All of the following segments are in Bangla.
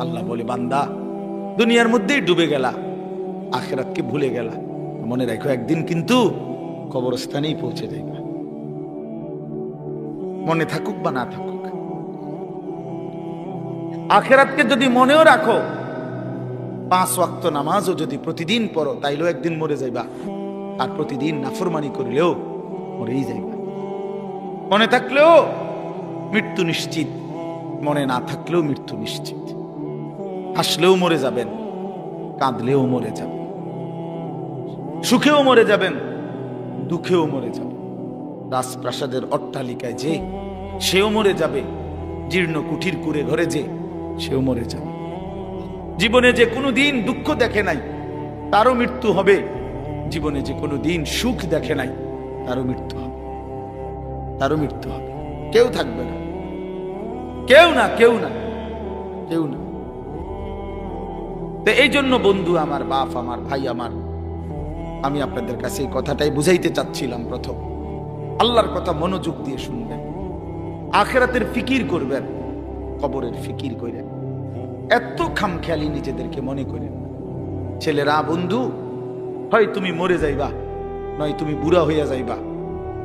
আল্লাহ বলে, বান্দা দুনিয়ার মধ্যেই ডুবে গেলা, আখিরাতকে ভুলে গেলা, মনে রাখো একদিন কিন্তু কবরস্থানেই পৌঁছে যাইবা, মনে থাকুক বা না থাকুক। আখিরাতকে যদি মনেও রাখো, 5 ওয়াক্ত নামাজও যদি প্রতিদিন পড়ো, তাইলেও একদিন মরে যাইবা। আর প্রতিদিন নাফরমানি করলেও মরেই যাইবা। মনে থাকলেও মৃত্যু নিশ্চিত, মনে না থাকলেও মৃত্যু নিশ্চিত। হাসলেও মরে যাবেন, কাঁদলেও মরে যাবেন, সুখেও মরে যাবেন, দুঃখেও মরে যাবেন। রাজপ্রাসাদের অট্টালিকায় যে, সেও মরে যাবে। জীর্ণ কুঠির কুড়ে ঘরে যে, সেও মরে যাবে। জীবনে যে কোনো দিন দুঃখ দেখে নাই, তারও মৃত্যু হবে। জীবনে যে কোনো দিন সুখ দেখে নাই, তারও মৃত্যু হবে, তারও মৃত্যু হবে। কেউ থাকবে না, কেউ না, কেউ না, কেউ না। তো এই জন্য বন্ধু আমার, বাপ আমার, ভাই আমার, আমি আপনাদের কাছে এই কথাটাই বুঝাইতে চাচ্ছিলাম। প্রথম আল্লাহর কথা মনোযোগ দিয়ে শুনবেন, আখিরাতের ফিকির করবেন, কবরের ফিকির করেন। এত খামখেয়ালি নিজেদেরকে মনে করেন। ছেলেরা, বন্ধু, হয় তুমি মরে যাইবা, নয় তুমি বুড়া হইয়া যাইবা,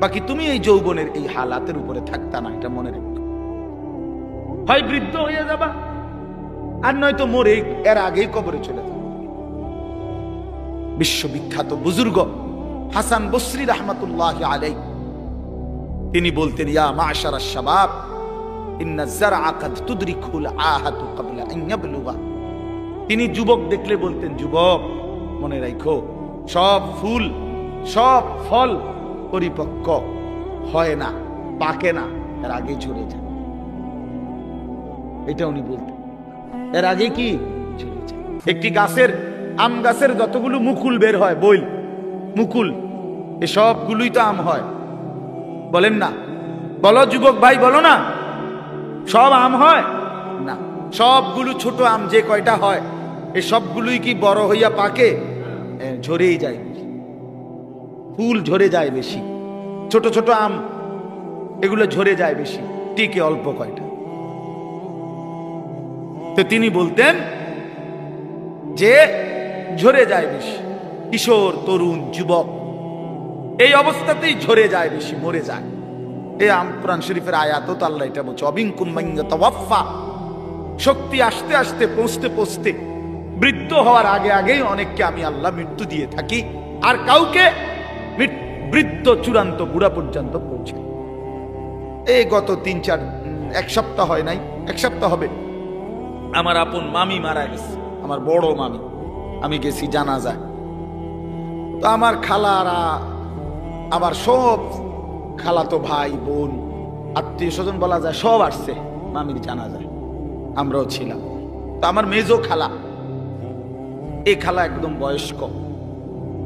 বাকি তুমি এই যৌবনের এই হালাতের উপরে থাকতা না, এটা মনে রাখো। হয় বৃদ্ধ হইয়া যাবা, আর নয়তো মরে এর আগেই কবরে চলে যাবে। বিশ্ববিখ্যাত বুজুর্গ হাসান বসরি রাহমাতুল্লাহ আলাইহি তিনি বলতেন, ইয়া মাশারাশ শাবাব ইন্না যারআ কাদ তুদরিকুল আহাতু ক্বাবলা আন ইয়াবলুগা। তিনি যুবক দেখলে বলতেন, যুবক মনে রাখো, সব ফুল, সব ফল পরিপক্ক হয় না, পাকে না, এর আগে ঝরে যায়। এটা উনি বলতেন, এর আগে কি ঝরে যায়। একটি গাছের, আম গাছের যতগুলো মুকুল বের হয়, বইল মুকুল, এ সবগুলোই তো আম হয়, বলেন না? বলো যুবক ভাই, বলো না, সব আম হয় না। সবগুলো ছোট আম যে কয়টা হয়, এই সবগুলোই কি বড় হইয়া পাকে? ঝরেই যায়, ফুল ঝরে যায় বেশি। ছোট ছোট আম এগুলো ঝরে যায় বেশি, টিকে অল্প কয়টা। তো তিনি বলতেন যে ঝরে যায় বেশি। কিশোর, তরুণ, যুবক এই অবস্থাতেই ঝরে যায় বেশি, মরে যায়। এই কোরআন শরীফের আয়াতও তো আল্লাহ এটা বলছে, অবিনকুম মান ইয়াতাওয়াফা। শক্তি আসতে আসতে, পৌঁছতে পৌঁছতে, বৃদ্ধ হওয়ার আগে আগেই অনেককে আমি আল্লাহ মৃত্যু দিয়ে থাকি, আর কাউকে বৃদ্ধ চূড়ান্ত বুড়া পর্যন্ত পৌঁছে। এই গত 3-4 এক সপ্তাহ হয় নাই, এক সপ্তাহ হবে, আমার আপন মামি মারা গেছে, আমার বড় মামি। আমি গেছি জানাজায়। তো আমার খালারা, আমার সব খালাতো ভাই বোন, আত্মীয় স্বজন বলা যায়, সব আসছে মামির জানাজায়, আমরাও ছিলাম। তো আমার মেজো খালা, এই খালা একদম বয়স্ক।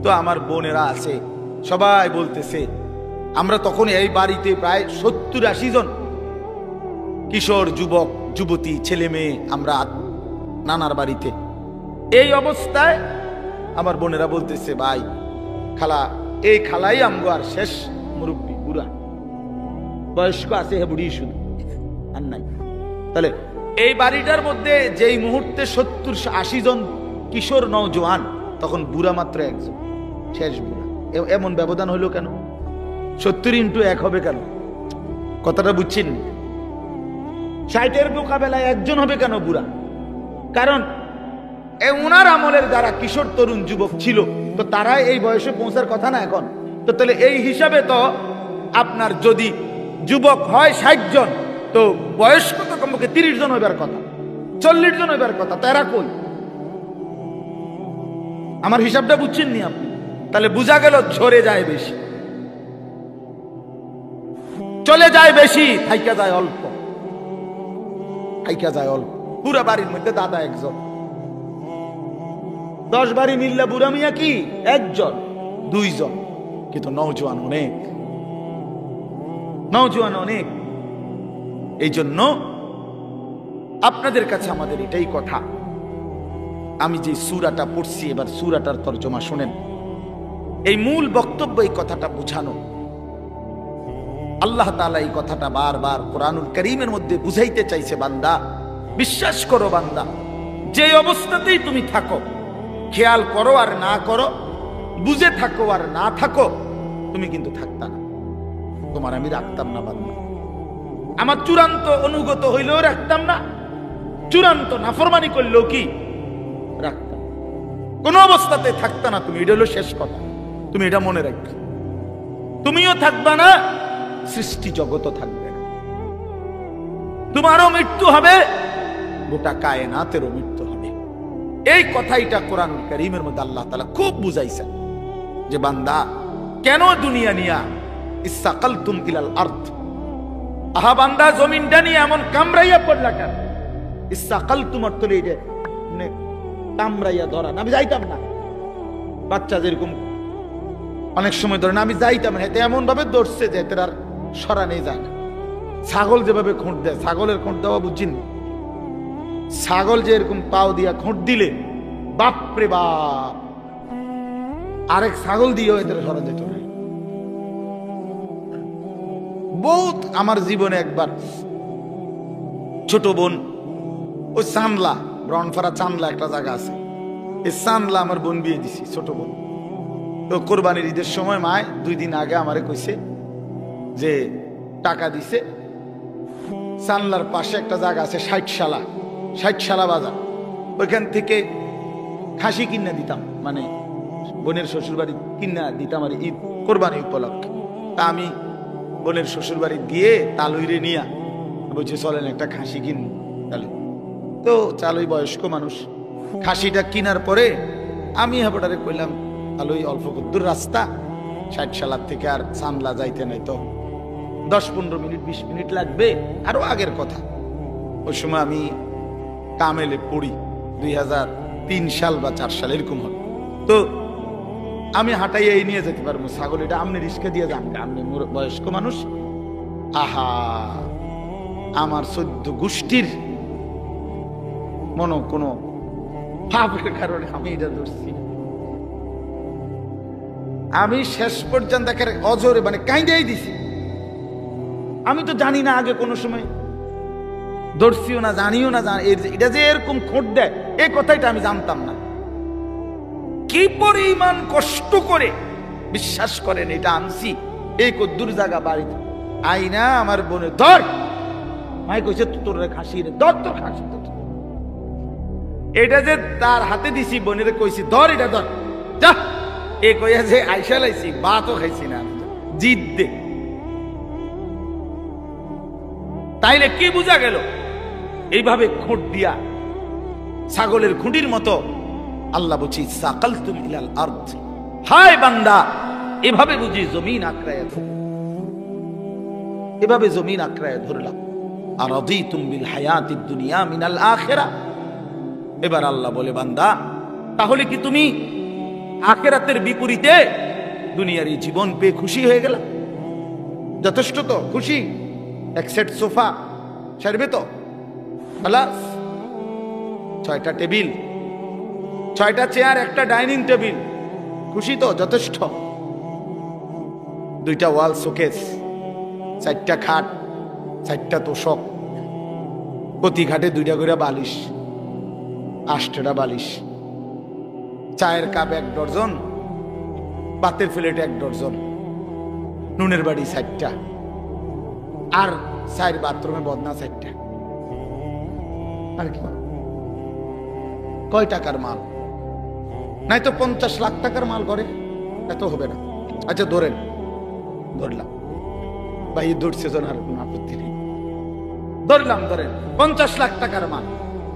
তো আমার বোনেরা আছে, সবাই বলতেছে, আমরা তখন এই বাড়িতে প্রায় 70-80 জন কিশোর, যুবক, যুবতী, ছেলে মেয়ে, আমরা নানার বাড়িতে। এই অবস্থায় আমার বোনেরা বলতেছে, ভাই খালা, এই খালাই আমগো আর শেষ মুরব্বী, বুড়া বয়স্ক আছে, হে বুড়ি শুধু, আর নাই। তাহলে এই বাড়িটার মধ্যে যেই মুহূর্তে 70-80 জন কিশোর নওজোয়ান, তখন বুড়া মাত্র একজন, শেষ বুড়া। এমন ব্যবধান হলো কেন? 70x1 হবে কেন? কথাটা বুঝছেন? 60-এর মোকাবেলায় একজন হবে কেন বুড়া? কারণ ওনার আমলের যারা কিশোর, তরুণ, যুবক ছিল, তো তারা এই বয়সে পৌঁছার কথা না এখন। তো তাহলে এই হিসাবে তো আপনার যদি যুবক হয় 60 জন, তো বয়স্ক তো কমপক্ষে 30 জন হইবার কথা, 40 জন হইবার কথা। তারা কই? আমার হিসাবটা বুঝছেন নি আপনি? তাহলে বুঝা গেল ঝরে যায় বেশি, চলে যায় বেশি, থাইকা যায় অল্প, থাইকা যায় অল্প। পুরা বাড়ির মধ্যে দাদা একজন, 10 বাড়ি মিললে বুড়া মিয়া কি 1 জন 2 জন, কিন্তু নওজোয়ান অনেক, নওজোয়ান অনেক। এই জন্য আপনাদের কাছে আমাদের এটাই কথা। আমি যে সূরাটা পড়ছি, এবার সূরাটার তরজমা শুনেন। এই মূল বক্তব্য এই কথাটা বুঝানো। আল্লাহ তাআলা এই কথাটা বারবার কোরআনুল কারীমের মধ্যে বুঝাইতে চাইছে, বান্দা বিশ্বাস করো, বান্দা যে অবস্থাতেই তুমি থাকো, খেয়াল করো আর না করো, বুঝে থাকো আর না থাকো, তুমি কিন্তু থাকতা না। তোমার আমি রাখতাম না বান্দা। আমার চূড়ান্ত অনুগত হইলেও রাখতাম না, চূড়ান্ত নাফরমানি করলেও কি রাখতাম, কোন অবস্থাতে থাকতা না তুমি। এটা হলো শেষ কথা, তুমি এটা মনে রাখবে। তুমিও থাকবা না, সৃষ্টি জগতও থাকবে না। তোমারও মৃত্যু হবে, গোটা কায়নাতেরও মৃত্যু হবে। এই কথাইটা কোরআন কারীমের মধ্যে আল্লাহ তাআলা খুব বুঝাইছেন যে বান্দা কেন দুনিয়া নিয়া ইসসাকালতুম ইলাল আরদ, আহা বান্দা জমিনটা নিয়ে এমন কামড়াইয়া পড়লা কেন? ইসসাকালতুম অর্থ এইটা মানে কামড়াইয়া ধরা। আমি যাইতাম না, বাচ্চা যেরকম অনেক সময় ধরে না, আমি যাইতাম না, এতে এমন ভাবে ধরছে যে এতে আর সরা নেই যায় না। ছাগল যেভাবে খোঁট দেয়, ছাগলের খোঁট দেওয়া বুঝছেন? ছাগল যে এরকম পাও দিয়া খোঁট দিলে বাপরে বাপ, আরেক ছাগল দিয়েও এদের সরা যেত না। বহুত আমার জীবনে একবার ছোট বোন, ওই চানলা, ব্রনফারা চানলা একটা জায়গা আছে, এই চানলা আমার বোন বিয়ে দিছি, ছোট বোন। তো কোরবানির ঈদের সময় মায় 2 দিন আগে আমারে কইছে যে টাকা দিছে, চানলার পাশে একটা জায়গা আছে 60 বাজার, ওইখান থেকে খাসি কিনা দিতাম, মানে বোনের শ্বশুর বাড়ি কিনা দিতাম আর ঈদ কোরবানি উপলক্ষে। তা আমি বোনের শ্বশুর বাড়ি গিয়ে তালুইরে নিয়া বলছি চলেন একটা খাসি কিন তালুই। তো চালুই বয়স্ক মানুষ, খাসিটা কিনার পরে আমি হাবটারে কইলাম তালুই অল্প দূর রাস্তা, 60 থেকে আর চামলা যাইতে নাই, তো 10-15 মিনিট 20 মিনিট লাগবে, আরো আগের কথা। ওই সময় আমি কামেলে পড়ি, 2003 সাল বা 4 সাল এরকম হবে। তো আমি হাঁটাইয়া এই নিয়ে যেতে পারবো ছাগল, এটা আপনি রিস্কা দিয়ে যান, আপনি বয়স্ক মানুষ। আহা, আমার 14 গোষ্ঠীর মনো কোনো পাপের কারণে আমি এটা ধরছি। আমি শেষ পর্যন্ত অজরে মানে কাইন্দাই দিছি। আমি তো জানি না আগে কোনো সময়, ধরছিও না, জানিও না, এটা যে এরকম খোঁট দেয় এই কথাটা আমি জানতাম না। কি পরিমাণ কষ্ট করে বিশ্বাস করেন এটা আনছি, এই কদ্দুর জায়গা বাড়িতে আইনা আমার বোনের ধর, মাই কইছে তোর খাসি রে ধর, তোর খাসি। এটা যে তার হাতে দিছি, বোনের কইছি ধর, এটা ধর যা, এ কইয়া যে আইসা লাইছি, ভাতও খাইছি না, জিদ দে। তাইলে কি বোঝা গেল? এইভাবে খুঁট দিয়া ছাগলের খুঁটির মতো আল্লাহ বলছি সাকালতুম ইলাল আরদ, হায় বান্দা এভাবে বুঝি জমিন আঁকড়ায় ধর, এভাবে জমিন আঁকড়ায় ধরলাম। আর রাদিতুম বিল হায়াতিদ দুনিয়া মিনাল আখিরা। এবার আল্লাহ বলে বান্দা তাহলে কি তুমি আখিরাতের বিপরীতে দুনিয়ার এই জীবন পেয়ে খুশি হয়ে গেল? যথেষ্ট তো খুশি? এক সেট সোফা সারবে তো, খালাস। 6টা টেবিল, 6টা চেয়ার, একটা ডাইনিং টেবিল, খুশি তো? যথেষ্ট। 2টা ওয়াল শোকেস, 4টা খাট, 4টা তোষক, প্রতি ঘাটে 2টা করে বালিশ, 8টা বালিশ, চায়ের কাপ 1 ডজন, ভাতের প্লেট 1 ডজন, নুনের বাড়ি 4টা, আর 4 বাথরুমে বদনা 4টা। আর কি কয় টাকার মাল? নাই তো 50 লাখ টাকার মাল করে, এত হবে না। আচ্ছা ধরেন, ধরলাম ভাই, ধরছে জন, আর কোন আপত্তি নেই, ধরলাম, ধরেন 50 লাখ টাকার মাল।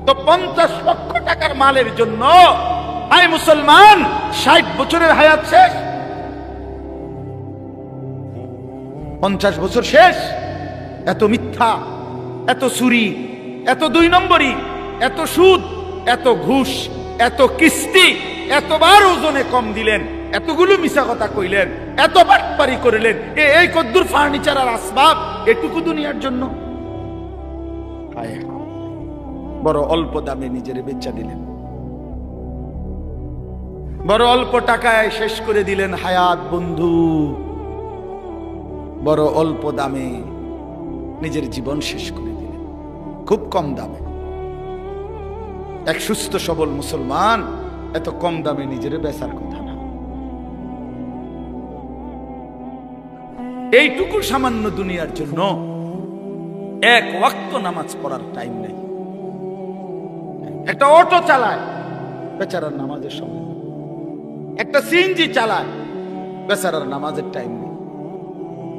তো 50 লক্ষ টাকার মালের জন্য আই মুসলমান 60 বছরের হায়াত শেষ, 50 বছর শেষ। এত মিথ্যা, এত চুরি, এত 2 নম্বরি, এত সুদ, এত ঘুষ, এত কিস্তি, এতবার ওজনে কম দিলেন, এতগুলো মিছা কথা কইলেন, এত বাটপারি করলেন, এই কদ্দুর ফার্নিচার আর আসবাব এটুকু দুনিয়ার জন্য। বড় অল্প দামে নিজের বেচা দিলেন, বড় অল্প টাকায় শেষ করে দিলেন হায়াত বন্ধু, বড় অল্প দামে নিজের জীবন শেষ করে দিলেন, খুব কম দামে। এক সুস্থ সবল মুসলমান এত কম দামে নিজের বেচার কথা না। এইটুকু সামান্য দুনিয়ার জন্য এক ওয়াক্ত নামাজ পড়ার টাইম নেই। একটা অটো চালায়, বেচারার নামাজের সময়। একটা সিএনজি চালায়, বেচারার নামাজের টাইম নেই।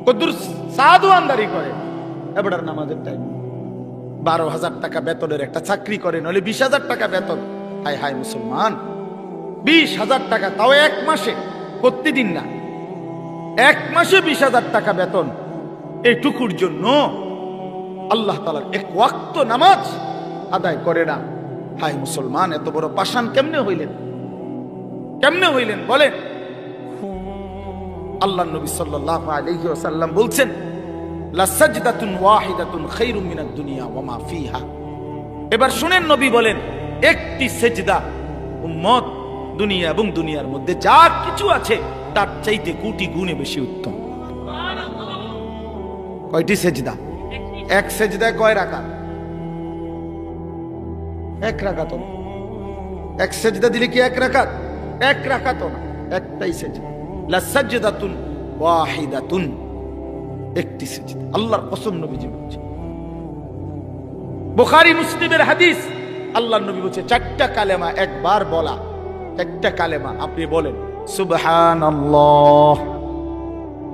কদ্দুর সাধু আন্দারি করে, এবার নামাজের টাইম নেই। 12,000 টাকা বেতনের একটা চাকরি করে, নইলে 20,000 টাকা বেতন। হায় হায় মুসলমান, 20,000 টাকা, তাও এক মাসে, প্রতিদিন না, এক মাসে 20,000 টাকা বেতন। এইটুকুর জন্য আল্লাহ তাআলার এক ওয়াক্ত নামাজ আদায় করে না। হায় মুসলমান, এত বড় পাষাণ কেমনে হইলেন? কেমনে হইলেন বলেন? আল্লাহ নবী সাল্লাল্লাহু আলাইহি ওয়াসাল্লাম বলছেন, লা সাজদাতুন ওয়াহিদাতুন খায়রুম মিনাদ দুনিয়া ওয়া মা ফিহা। এবার শুনেন, নবী বলেন, একটি সেজদা উম্মত দুনিয়া এবং দুনিয়ার মধ্যে যা কিছু আছে তার চাইতে কোটি গুণে বেশি উত্তম। কয়টি সেজদা? এক সেজদায় কয় রাকাত? এক রাকাত না। এক সেজদা দিলে কি এক রাকাত? এক রাকাত না, একটাই সেজদা। লা সাজদাতুন ওয়াহিদাতুন, একটি সেজদা। আল্লাহর কসম নবীজি বলছেন, বুখারী মুসলিমের হাদিস, আল্লাহর নবী বলছে, 4টা কালেমা একবার বলা, একটা কালেমা আপনি বলেন, সুবহানাল্লাহ,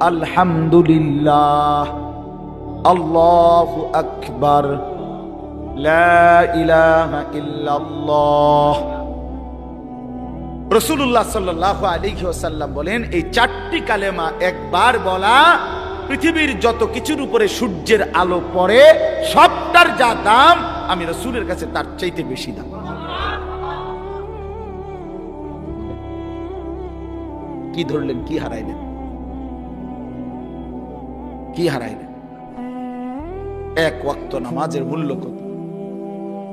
আলহামদুলিল্লাহ, আল্লাহু আকবার, লা ইলাহা ইল্লাল্লাহ। রাসূলুল্লাহ সাল্লাল্লাহু আলাইহি ওয়াসাল্লাম বলেন, এই 4টি কালেমা একবার বলা পৃথিবীর যত কিছুর উপরে সূর্যের আলো পড়ে সবটার যা দাম, আমি রাসূলের কাছে তার চাইতে বেশি দাম। কি ধরলেন? কি হারাইলেন? কি হারাইলেন? এক ওয়াক্ত নামাজের মূল্য কত?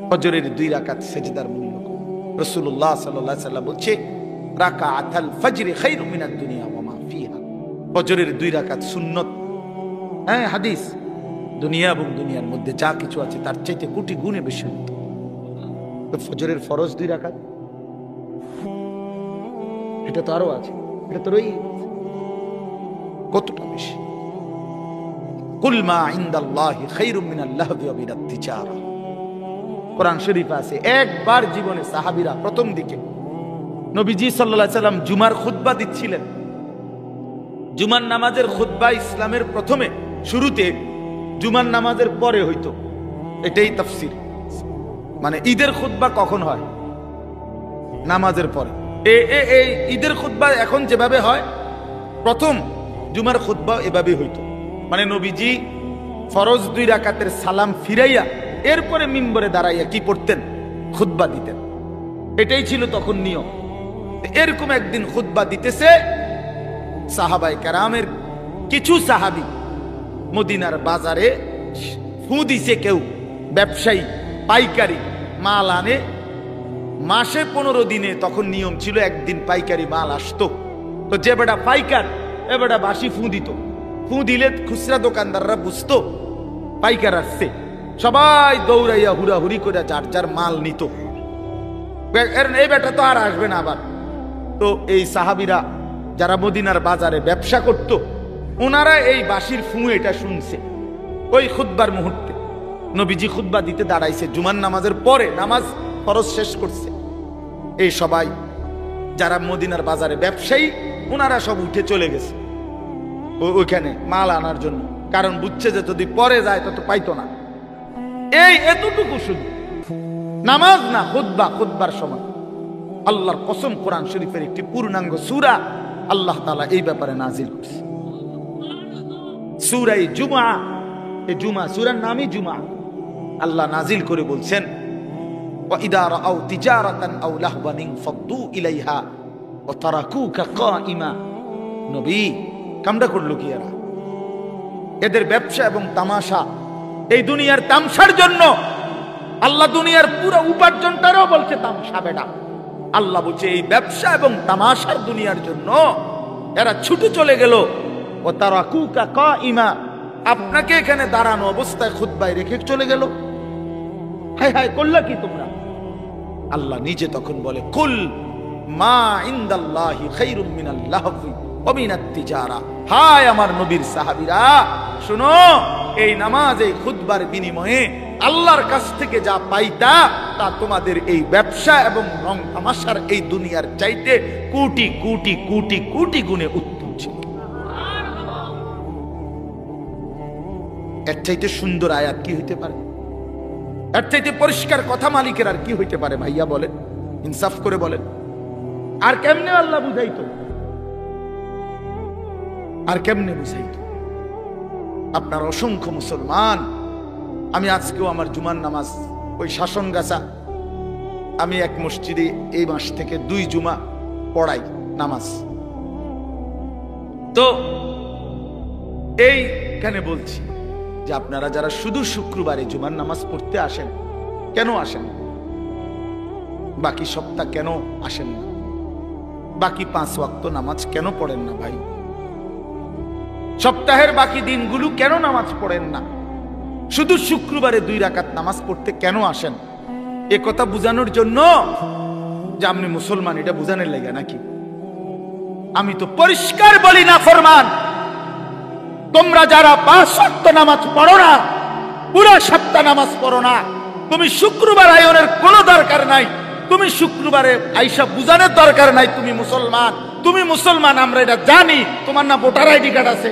ফজরের 2 রাকাত সেজদার মূল্য কত? রাসূলুল্লাহ সাল্লাল্লাহু আলাইহি ওয়াসাল্লাম বলছে, রাকাআতুল ফজর খায়রুম মিনাদ দুনিয়া ওয়া মা ফিহা। ফজরের 2 রাকাত সুন্নত, হ্যাঁ হাদিস, দুনিয়া এবং দুনিয়ার মধ্যে যা কিছু আছে তার চাইতে কোটি গুণে বেশি উত্তম। তো ফজরের ফরজ 2 রাকাত, এটা তো আরো আছে, এটা তো রই কতটা বেশি। কুল মা ইনদাল্লাহি খায়রুম মিনাল লাহবি ওয়া মিনাত তিজারা। কোরআন শরীফ আছে, একবার জীবনে সাহাবীরা প্রথম দিকে নবীজি সাল্লাল্লাহু আলাইহি সাল্লাম জুমার খুতবা দিচ্ছিলেন। জুমার নামাজের খুতবা ইসলামের প্রথমে শুরুতে জুমার নামাজের পরে হইতো, এটাই তাফসীর। মানে ঈদের খুতবা কখন হয়? নামাজের পরে। এই ঈদের খুতবা এখন যেভাবে হয়, প্রথম জুমার খুতবা এভাবে হইতো। মানে নবীজি ফরজ 2 রাকাতের সালাম ফিরাইয়া এরপরে মিম্বরে দাঁড়াইয়া কি পড়তেন? খুতবা দিতেন। এটাই ছিল তখন নিয়ম। এরকম একদিন খুতবা দিতেছে, সাহাবায়ে কেরামের কিছু সাহাবী মদিনার বাজারে ফু দিছে, কেউ ব্যবসায়ী পাইকারি মাল আনে, মাসে 15 দিনে তখন নিয়ম ছিল একদিন পাইকারি মাল আসতো। তো যে বেটা পাইকার, এ বেটা বাসি ফু দিত। ফু দিলে খুচরা দোকানদাররা বুঝতো পাইকার আসছে, সবাই দৌড়াইয়া হুড়াহুড়ি করে যার যার মাল নিত। এই বেটা তো আর আসবে না আবার। তো এই সাহাবীরা যারা মদিনার বাজারে ব্যবসা করত, ওনারা এই বাঁশির ফু এটা শুনছে। ওই খুতবার মুহূর্তে নবীজি খুতবা দিতে দাঁড়াইছে, জুমার নামাজের পরে, নামাজ ফরজ শেষ করছে। এই সবাই যারা মদিনার বাজারে ব্যবসায়ী, ওনারা সব উঠে চলে গেছে ওইখানে মাল আনার জন্য, কারণ বুঝছে যে যদি পরে যায় তত পাইতো না। এই এতটুকু শুধু নামাজ না, খুতবা, খুতবার সময় আল্লাহর কসম, কোরআন শরীফের একটি পূর্ণাঙ্গ সূরা আল্লাহ তাআলা এই ব্যাপারে নাজিল করছে, সূরা জুমআ। এই জুমআ সূরার নামই জুমআ। আল্লাহ নাজিল করে বলছেন, ওয়া ইদা রাআউ তিজারাতান আও লাহওয়ান ফাদ্দু ইলাইহা ওয়া তারাকুকা কাইমা। নবী, কামটা করলো কি এরা? এদের ব্যবসা এবং তামাশা, এই দুনিয়ার তামসার জন্য আল্লাহ দুনিয়ার পুরো উপার্জনটারও বলছে তামসা। বেটা, আল্লাহ বলছে এই ব্যবসা এবং তামাশার দুনিয়ার জন্য এরা ছুটে চলে গেল। ও তারাকুকা কাইমা, আপনাকে এখানে দাঁড়ানো অবস্থায় খুতবায় রেখে চলে গেল। হায় হায়, করলা কি তোমরা? আল্লাহ নিজে তখন বলে, কুল মা ইনদাল্লাহি খায়রুম মিনাল লাহবি ওয়া মিনাত তিজারা। হায় আমার নবীর সাহাবীরা, শুনো, এই নামাজ, এই খুতবার বিনিময়ে আল্লাহর কাছ থেকে যা পাইতা তা তোমাদের এই ব্যবসা এবং রং তামাশার এই দুনিয়ার চাইতে কোটি কোটি কোটি কোটি গুণে উত্তম ছিল। এর চাইতে সুন্দর আয়াত কি হইতে পারে? এর চাইতে পরিষ্কার কথা মালিকের আর কি হইতে পারে? ভাইয়া বলেন, ইনসাফ করে বলেন। আর কেমনে আল্লাহ বুঝাইতো? আর কেমনে বুঝাইতো? আপনার অসংখ্য মুসলমান, আমি আজকেও আমার জুমার নামাজ ওই শাসনগাছা, আমি এক মসজিদে এই মাস থেকে 2 জুমা পড়াই নামাজ। তো এইখানে বলছি যে আপনারা যারা শুধু শুক্রবারে জুমার নামাজ পড়তে আসেন, কেন আসেন? বাকি সপ্তাহ কেন আসেন না? বাকি 5 ওয়াক্ত নামাজ কেন পড়েন না ভাই? সপ্তাহের বাকি দিনগুলো কেন নামাজ পড়েন না? শুধু শুক্রবারে 2 রাকাত নামাজ পড়তে কেন আসেন? এ কথা বুঝানোর জন্য যে আপনি মুসলমান, এটা বুঝানোর লাগে নাকি? আমি তো পরিষ্কার বলি না ফরমান, তোমরা যারা 5 ওয়াক্ত নামাজ পড়ো না, পুরো সপ্তাহ নামাজ পড়ো না, তুমি শুক্রবার আয়োনের কোনো দরকার নাই, তুমি শুক্রবারে আইসা বুঝানোর দরকার নাই তুমি মুসলমান। তুমি মুসলমান, আমরা এটা জানি। তোমার না ভোটার আইডি কার্ড আছে?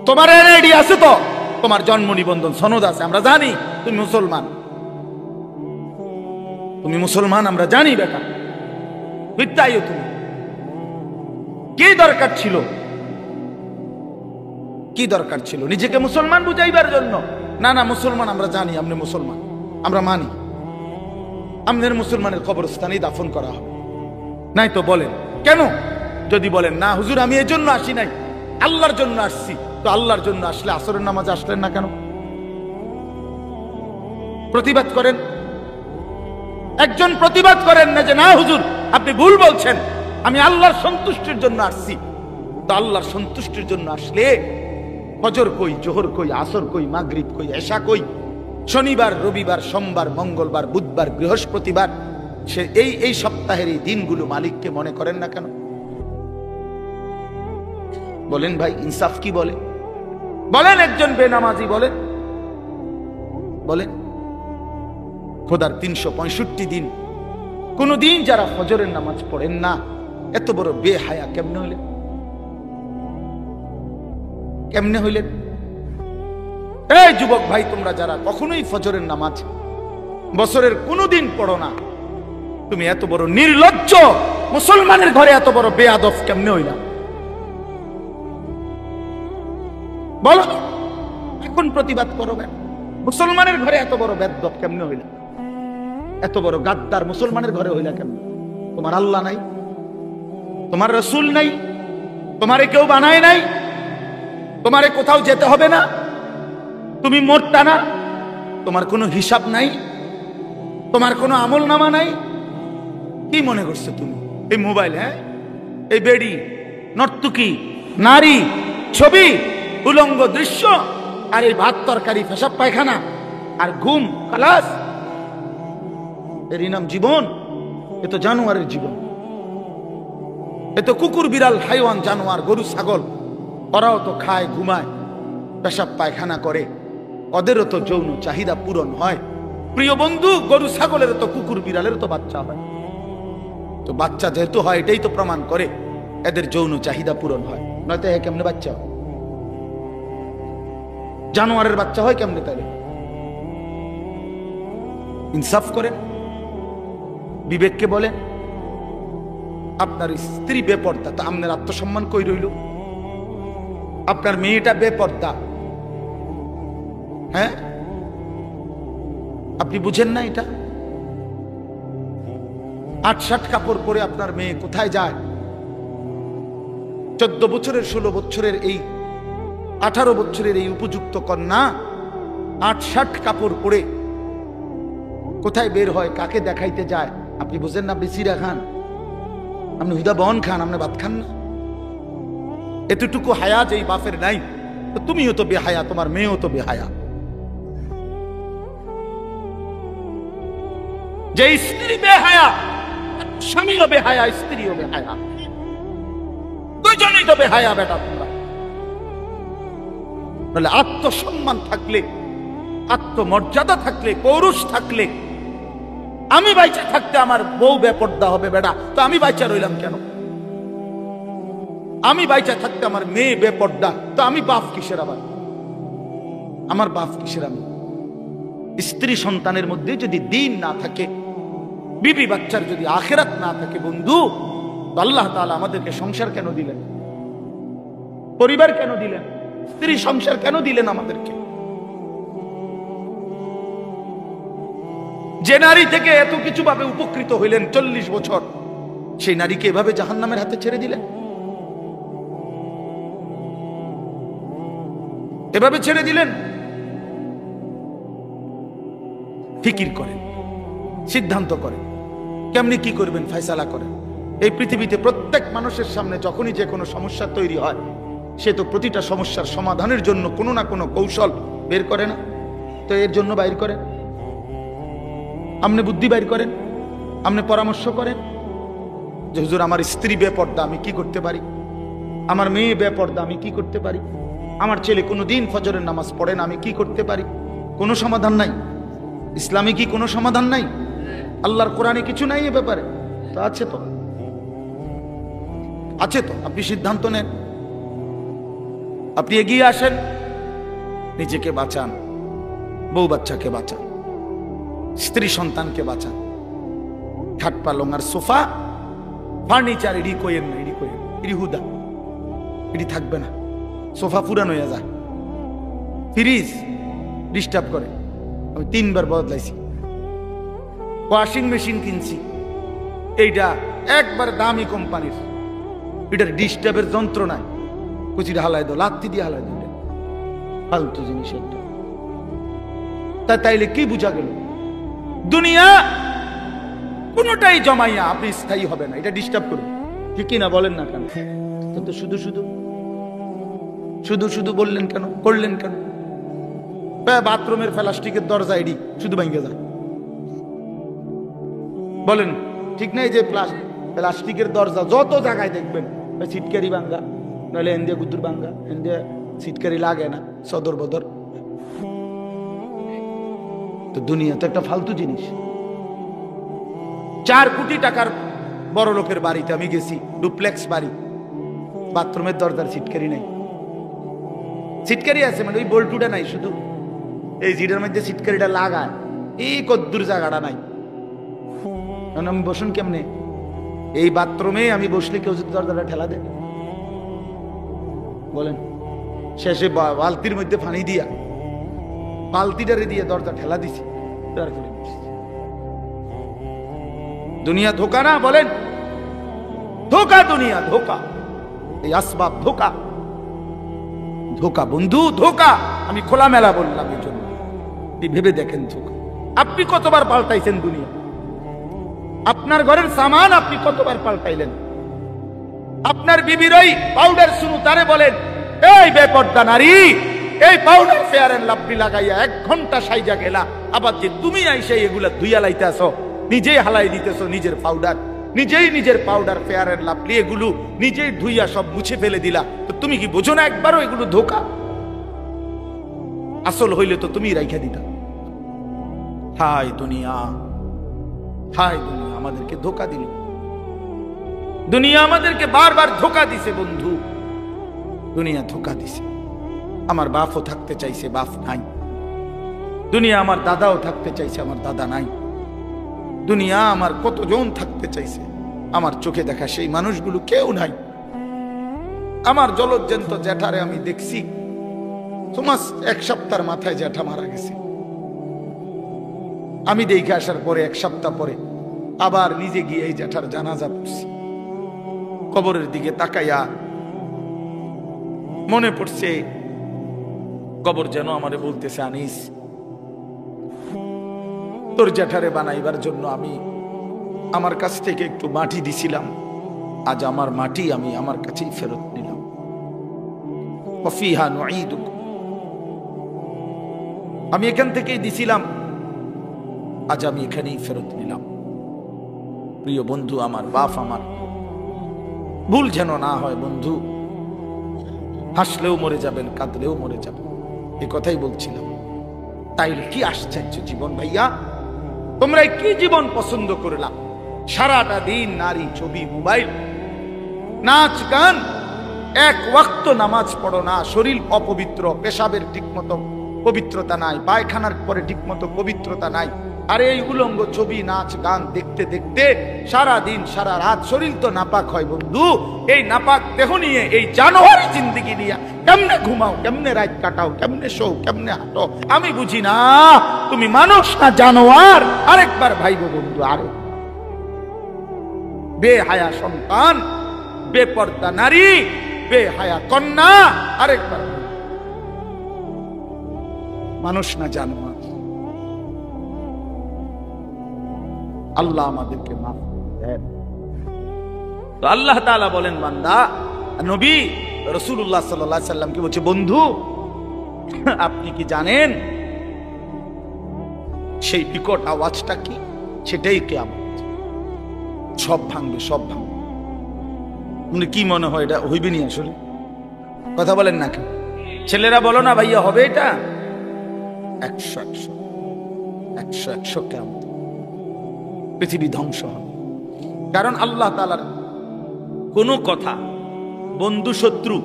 তোমার এনআইডি আছে তো? তোমার জন্ম নিবন্ধন সনদ আছে? আমরা জানি তুমি মুসলমান। তুমি মুসলমান, আমরা জানি বেটা। মিথ্যাইও তুমি। কি দরকার ছিল? কি দরকার ছিল নিজেকে মুসলমান বুঝাইবার জন্য? না না, মুসলমান আমরা জানি, আপনি মুসলমান, আমরা মানি। আমাদের মুসলমানের কবরস্থানেই দাফন করা হবে। নাই তো বলেন কেন? যদি বলেন না হুজুর আমি এই জন্য আসি নাই, আল্লাহর জন্য আসছি, তো আল্লাহর জন্য আসলে আসরের নামাজ আসলেন না কেন? প্রতিবাদ করেন। একজন প্রতিবাদ করেন না যে না হুজুর আপনি ভুল বলছেন, আমি আল্লাহর সন্তুষ্টির জন্য আসছি। তো আল্লাহর সন্তুষ্টির জন্য আসলে ফজর কই, জোহর কই, আসর কই, মাগরিব কই, এশা কই, শনিবার, রবিবার, সোমবার, মঙ্গলবার, বুধবার, বৃহস্পতিবার, সে এই সপ্তাহের এই দিনগুলো মালিককে মনে করেন না কেন? বলেন ভাই, ইনসাফ কি বলে? বলেন একজন বেনামাজি বলেন, বলেন খোদার 365 দিন কোনদিন যারা ফজরের নামাজ পড়েন না, এত বড় বেহায়া কেমনে হইলেন? কেমনে হইলেন? এই যুবক ভাই, তোমরা যারা কখনোই ফজরের নামাজ বছরের কোনদিন পড়ো না, তুমি এত বড় নির্লজ্জ, মুসলমানের ঘরে এত বড় বেয়াদব কেমনে হইলা? বলো, এখন প্রতিবাদ করো কেন? মুসলমানের ঘরে এত বড় বেয়াদব কেমনে হইলা? এত বড় গাদ্দার মুসলমানের ঘরে হইলা কেমনে? তোমার আল্লাহ নাই, তোমার রাসূল নাই, তোমারে কেউ বানায় নাই, তোমারে কোথাও যেতে হবে না, তুমি মরতা না, তোমার কোনো হিসাব নাই, তোমার কোনো আমল নামা নাই। কি মনে করছো তুমি? এই মোবাইল, হ্যাঁ, এই বেড়ি, নর্তুকি, নারী, ছবি, উলঙ্গ দৃশ্য, আর এই ভাত তরকারি, পেশাব পায়খানা আর ঘুম, খালাস, এরই নাম জীবন? এ তো জানোয়ারের জীবন। এ তো কুকুর, বিড়াল, হাইওয়ান, জানোয়ার, গরু, ছাগল, ওরাও তো খায়, ঘুমায়, পেশাব পায়খানা করে, ওদেরও তো যৌন চাহিদা পূরণ হয়। প্রিয় বন্ধু, গরু ছাগলের তো, কুকুর বিড়ালের তো বাচ্চা হয়। তো বাচ্চা যেহেতু হয়, এটাই তো প্রমাণ করে এদের যৌন চাহিদা পূরণ হয়, নয়তো এ কেমনে বাচ্চা হয়? জানোয়ারের বাচ্চা হয় কেমনে তাহলে? ইনসাফ করেন, বিবেককে বলেন। আপনার স্ত্রী বেপর্দা, তা আপনার আত্মসম্মান কই রইল? আপনার মেয়েটা বেপর্দা, হ্যাঁ, আপনি বুঝেন না এটা? 8-7 কাপড় পরে আপনার মেয়ে কোথায় যায়? 14 বছরের, 16 বছরের, এই 18 বছরের এই উপযুক্ত কন্যা 8-7 কাপড় পরে কোথায় বের হয়, কাকে দেখাইতে যায়? আপনি বুঝেন না? বেশিরা খান, আপনি হুদা বন খান, আপনি ভাত খান না? এতটুকু হায়া যে বাপের নাই, তো তুমিও তো বেহায়া, তোমার মেয়েও তো বেহায়া। যে স্ত্রী বেহায়া, স্বামীও বেহায়া, স্ত্রীও বেহায়া, দুজনেই তো বেহায়া বেটা তোমরা। বলে আত্মসম্মান থাকলে, আত্মমর্যাদা থাকলে, পৌরুষ থাকলে, আমি বাইচা থাকতে আমার বউ বেপর্দা হবে বেটা, তো আমি বাইচা রইলাম কেন? আমি বাইচা থাকতে আমার মেয়ে বেপর্দা, তো আমি বাপ কিসের? আবার আমার বাপ কিসের? আমি স্ত্রী সন্তানের মধ্যে যদি দিন না থাকে, বিবি বাচ্চার যদি আখিরাত না থাকে বন্ধু, তো আল্লাহ তাআলা আমাদেরকে সংসার কেন দিলেন? পরিবার কেন দিলেন? স্ত্রী সংসার কেন দিলেন আমাদেরকে? যে নারী থেকে এত কিছু ভাবে উপকৃত হইলেন 40 বছর, সেই নারীকে এভাবে জাহান্নামের হাতে ছেড়ে দিলেন, এভাবে ছেড়ে দিলেন। ফিকির করেন, সিদ্ধান্ত করেন, কেমনি কি করবেন, ফয়সালা করেন। এই পৃথিবীতে প্রত্যেক মানুষের সামনে যখনই যে কোনো সমস্যা তৈরি হয়, সে তো প্রতিটা সমস্যার সমাধানের জন্য কোনো না কোনো কৌশল বের করে না? তো এর জন্য বাইর করেন, আপনি বুদ্ধি বাইর করেন, আপনি পরামর্শ করেন যে হুজুর আমার স্ত্রী বেপর্দা, আমি কি করতে পারি? আমার মেয়ে বেপর্দা, আমি কি করতে পারি? আমার ছেলে কোনোদিন ফজরের নামাজ পড়ে না, আমি কি করতে পারি? কোনো সমাধান নাই। ইসলামে কি কোনো সমাধান নাই? আল্লাহর কোরআনে কিছু নাই এ ব্যাপারে? তো আছে, তো আছে, তো আপনি সিদ্ধান্ত নেন, আপনি এগিয়ে আসেন, নিজেকে বাঁচান, বউ বাচ্চাকে বাঁচান, স্ত্রী সন্তানকে বাঁচান। খাট পালং আর সোফা ফার্নিচার এডি কইেন না, এডি কইেন, এডি হুদা, এডি থাকবে না। সোফা পুরান হয়ে যায়, ফ্রিজ ডিস্টার্ব করে, আমি 3 বার বদলাইছি। ওয়াশিং মেশিন কিনছি, এইটা একবার দামি কোম্পানির, এটার ডিস্টার্বের যন্ত্র নাই, কুচিটা হালাই দো, লাত্তি দিয়ে হালাই দো, ফালতু জিনিস একটা। তাইলে কি বুঝা গেল? দুনিয়া কোনটাই জমাইয়া আপনি স্থায়ী হবে না, এটা ডিস্টার্ব করুন, ঠিক কিনা বলেন না কেন? তো শুধু শুধু শুধু শুধু বললেন কেন, করলেন কেন? বাথরুমের প্লাস্টিকের দরজা এডি শুধু ভেঙে যায়, বলেন ঠিক নাই? যে প্লাস্টিকের দরজা যত জায়গায় দেখবেন, সিটকারি ভাঙ্গা, নাহলে এন্দিয়া গুদ্দুর ভাঙ্গা, এন্দিয়া সিটকারি লাগে না, সদর বদর। তো দুনিয়া তো একটা ফালতু জিনিস। 4 কোটি টাকার বড় লোকের বাড়িতে আমি গেছি, ডুপ্লেক্স বাড়ি, বাথরুমের দরজার সিটকারি নাই। সিটকারি আছে মানে ওই বল্টুটা নাই, শুধু এই জিডের মধ্যে সিটকারিটা লাগায়, এই কদ্দুর জায়গাটা নাই। আমি বসুন কেমনে? এই বাথরুমে আমি বসলে কেউ যদি দরজাটা ঠেলা দেয়, বলেন? শেষে বালতির মধ্যে পানি দিয়া, বালতিটারে দিয়ে দরজা ঠেলা দিছি, তারপরে দুনিয়া ধোকা না? বলেন ধোকা, দুনিয়া ধোকা, এই আসবাব ধোকা, ধোকা বন্ধু, ধোকা। আমি খোলামেলা বললাম এই জন্য, ভেবে দেখেন ধোকা। আপনি কতবার পাল্টাইছেন দুনিয়া? আপনার ঘরের সামান আপনি কতবার পাল্টাইলেন? আপনার বিবির ওই পাউডার শুরু, তারে বলেন এই বেপর্দা নারী, এই পাউডার ফেয়ার এন্ড লাভলি লাগাইয়া 1 ঘন্টা সাইজা গেলা, আবার যে তুমি আইসা এগুলা ধুইয়া লাইতেছো, নিজেই হালাই দিতেছো নিজের পাউডার, নিজের পাউডার ফেয়ার এন্ড লাভলি এগুলো নিজেই ধুইয়া সব মুছে ফেলে দিলা। তো তুমি কি বোঝো না একবারও এগুলো ধোকা? আসল হইলে তো তুমি রাইখা দিতা। হায় দুনিয়া, হায় দুনিয়া আমাদেরকে ধোকা দিল। দুনিয়া আমাদেরকে বারবার ধোকা দিছে বন্ধু, দুনিয়া ধোকা দিছে। আমার বাপও থাকতে চাইছে, বাপ নাই। দুনিয়া আমার দাদাও থাকতে চাইছে, আমার দাদা নাই। দুনিয়া আমার কতজন থাকতে চাইছে, আমার চোখে দেখা সেই মানুষগুলো কেউ নাই। আমার জলজ্জন্ত জ্যাঠারে আমি দেখছি, তোমার 1 সপ্তাহের মাথায় জ্যাঠা মারা গেছে। আমি দেখে আসার পরে 1 সপ্তাহ পরে আবার নিজে গিয়ে এই জ্যাঠার জানাজা পড়ছি। কবরের দিকে তাকাইয়া মনে পড়ছে, কবর যেন আমারে বলতেছে, আনিস তোর জ্যাঠারে বানাইবার জন্য আমি আমার কাছ থেকে একটু মাটি দিছিলাম, আজ আমার মাটি আমি আমার কাছেই ফেরত নিলাম। ওয়াফিহা নুঈদুকুম, আমি এখান থেকেই দিছিলাম, আজ আমি এখানেই ফেরত নিলাম। প্রিয় বন্ধু আমার, বাপ আমার, ভুল যেন না হয় বন্ধু। হাসলেও মরে যাবেন, কাঁদলেও মরে যাবেন, এ কথাই বলছিলাম। তাইলে কি আশ্চর্য জীবন ভাইয়া, তোমরা কি জীবন পছন্দ করলাম? সারাটা দিন নারী, ছবি, মোবাইল, নাচ গান, এক ওয়াক্ত নামাজ পড়ো না, শরীর অপবিত্র, পেশাবের ঠিকমতো পবিত্রতা নাই, পায়খানার পরে ঠিকমতো পবিত্রতা নাই। আর এই উলঙ্গ ছবি, নাচ গান দেখতে দেখতে সারা দিন সারা রাত শরীর তো নাপাক হয় বন্ধু। এই নাপাক দেহ নিয়ে, এই জানোয়ারি জিন্দেগি নিয়ে কেমনে ঘুমাও, কেমনে রাত কাটাও, কেমনে শো, কেমনে হাঁটো, আমি বুঝি না। তুমি মানুষ না জানোয়ার? আরেকবার ভাইবো বন্ধু, আরে বেহায়া সন্তান, বেপর্দা নারী, বেহায়া কন্যা, আরেকবার মানুষ না জানোয়ার। আল্লাহ আমাদেরকে মাফ দেন। তো আল্লাহ তাআলা বলেন, বান্দা নবী রাসূলুল্লাহ সাল্লাল্লাহু আলাইহি সাল্লামকে বলছে, বন্ধু আপনি কি জানেন সেই বিকট আওয়াজটা কি? সেটাই কিয়ামত। সব ভাঙবে, সব ভাঙবে। মানে কি মনে হয় এটা হইবে নি? আসলে কথা বলেন না কেন? ছেলেরা বলো না ভাইয়া, হবে এটা? 100 কিয়ামত, পৃথিবী ধ্বংস হবে। কারণ আল্লাহ তাআলার কোন কথা বন্ধু শত্রু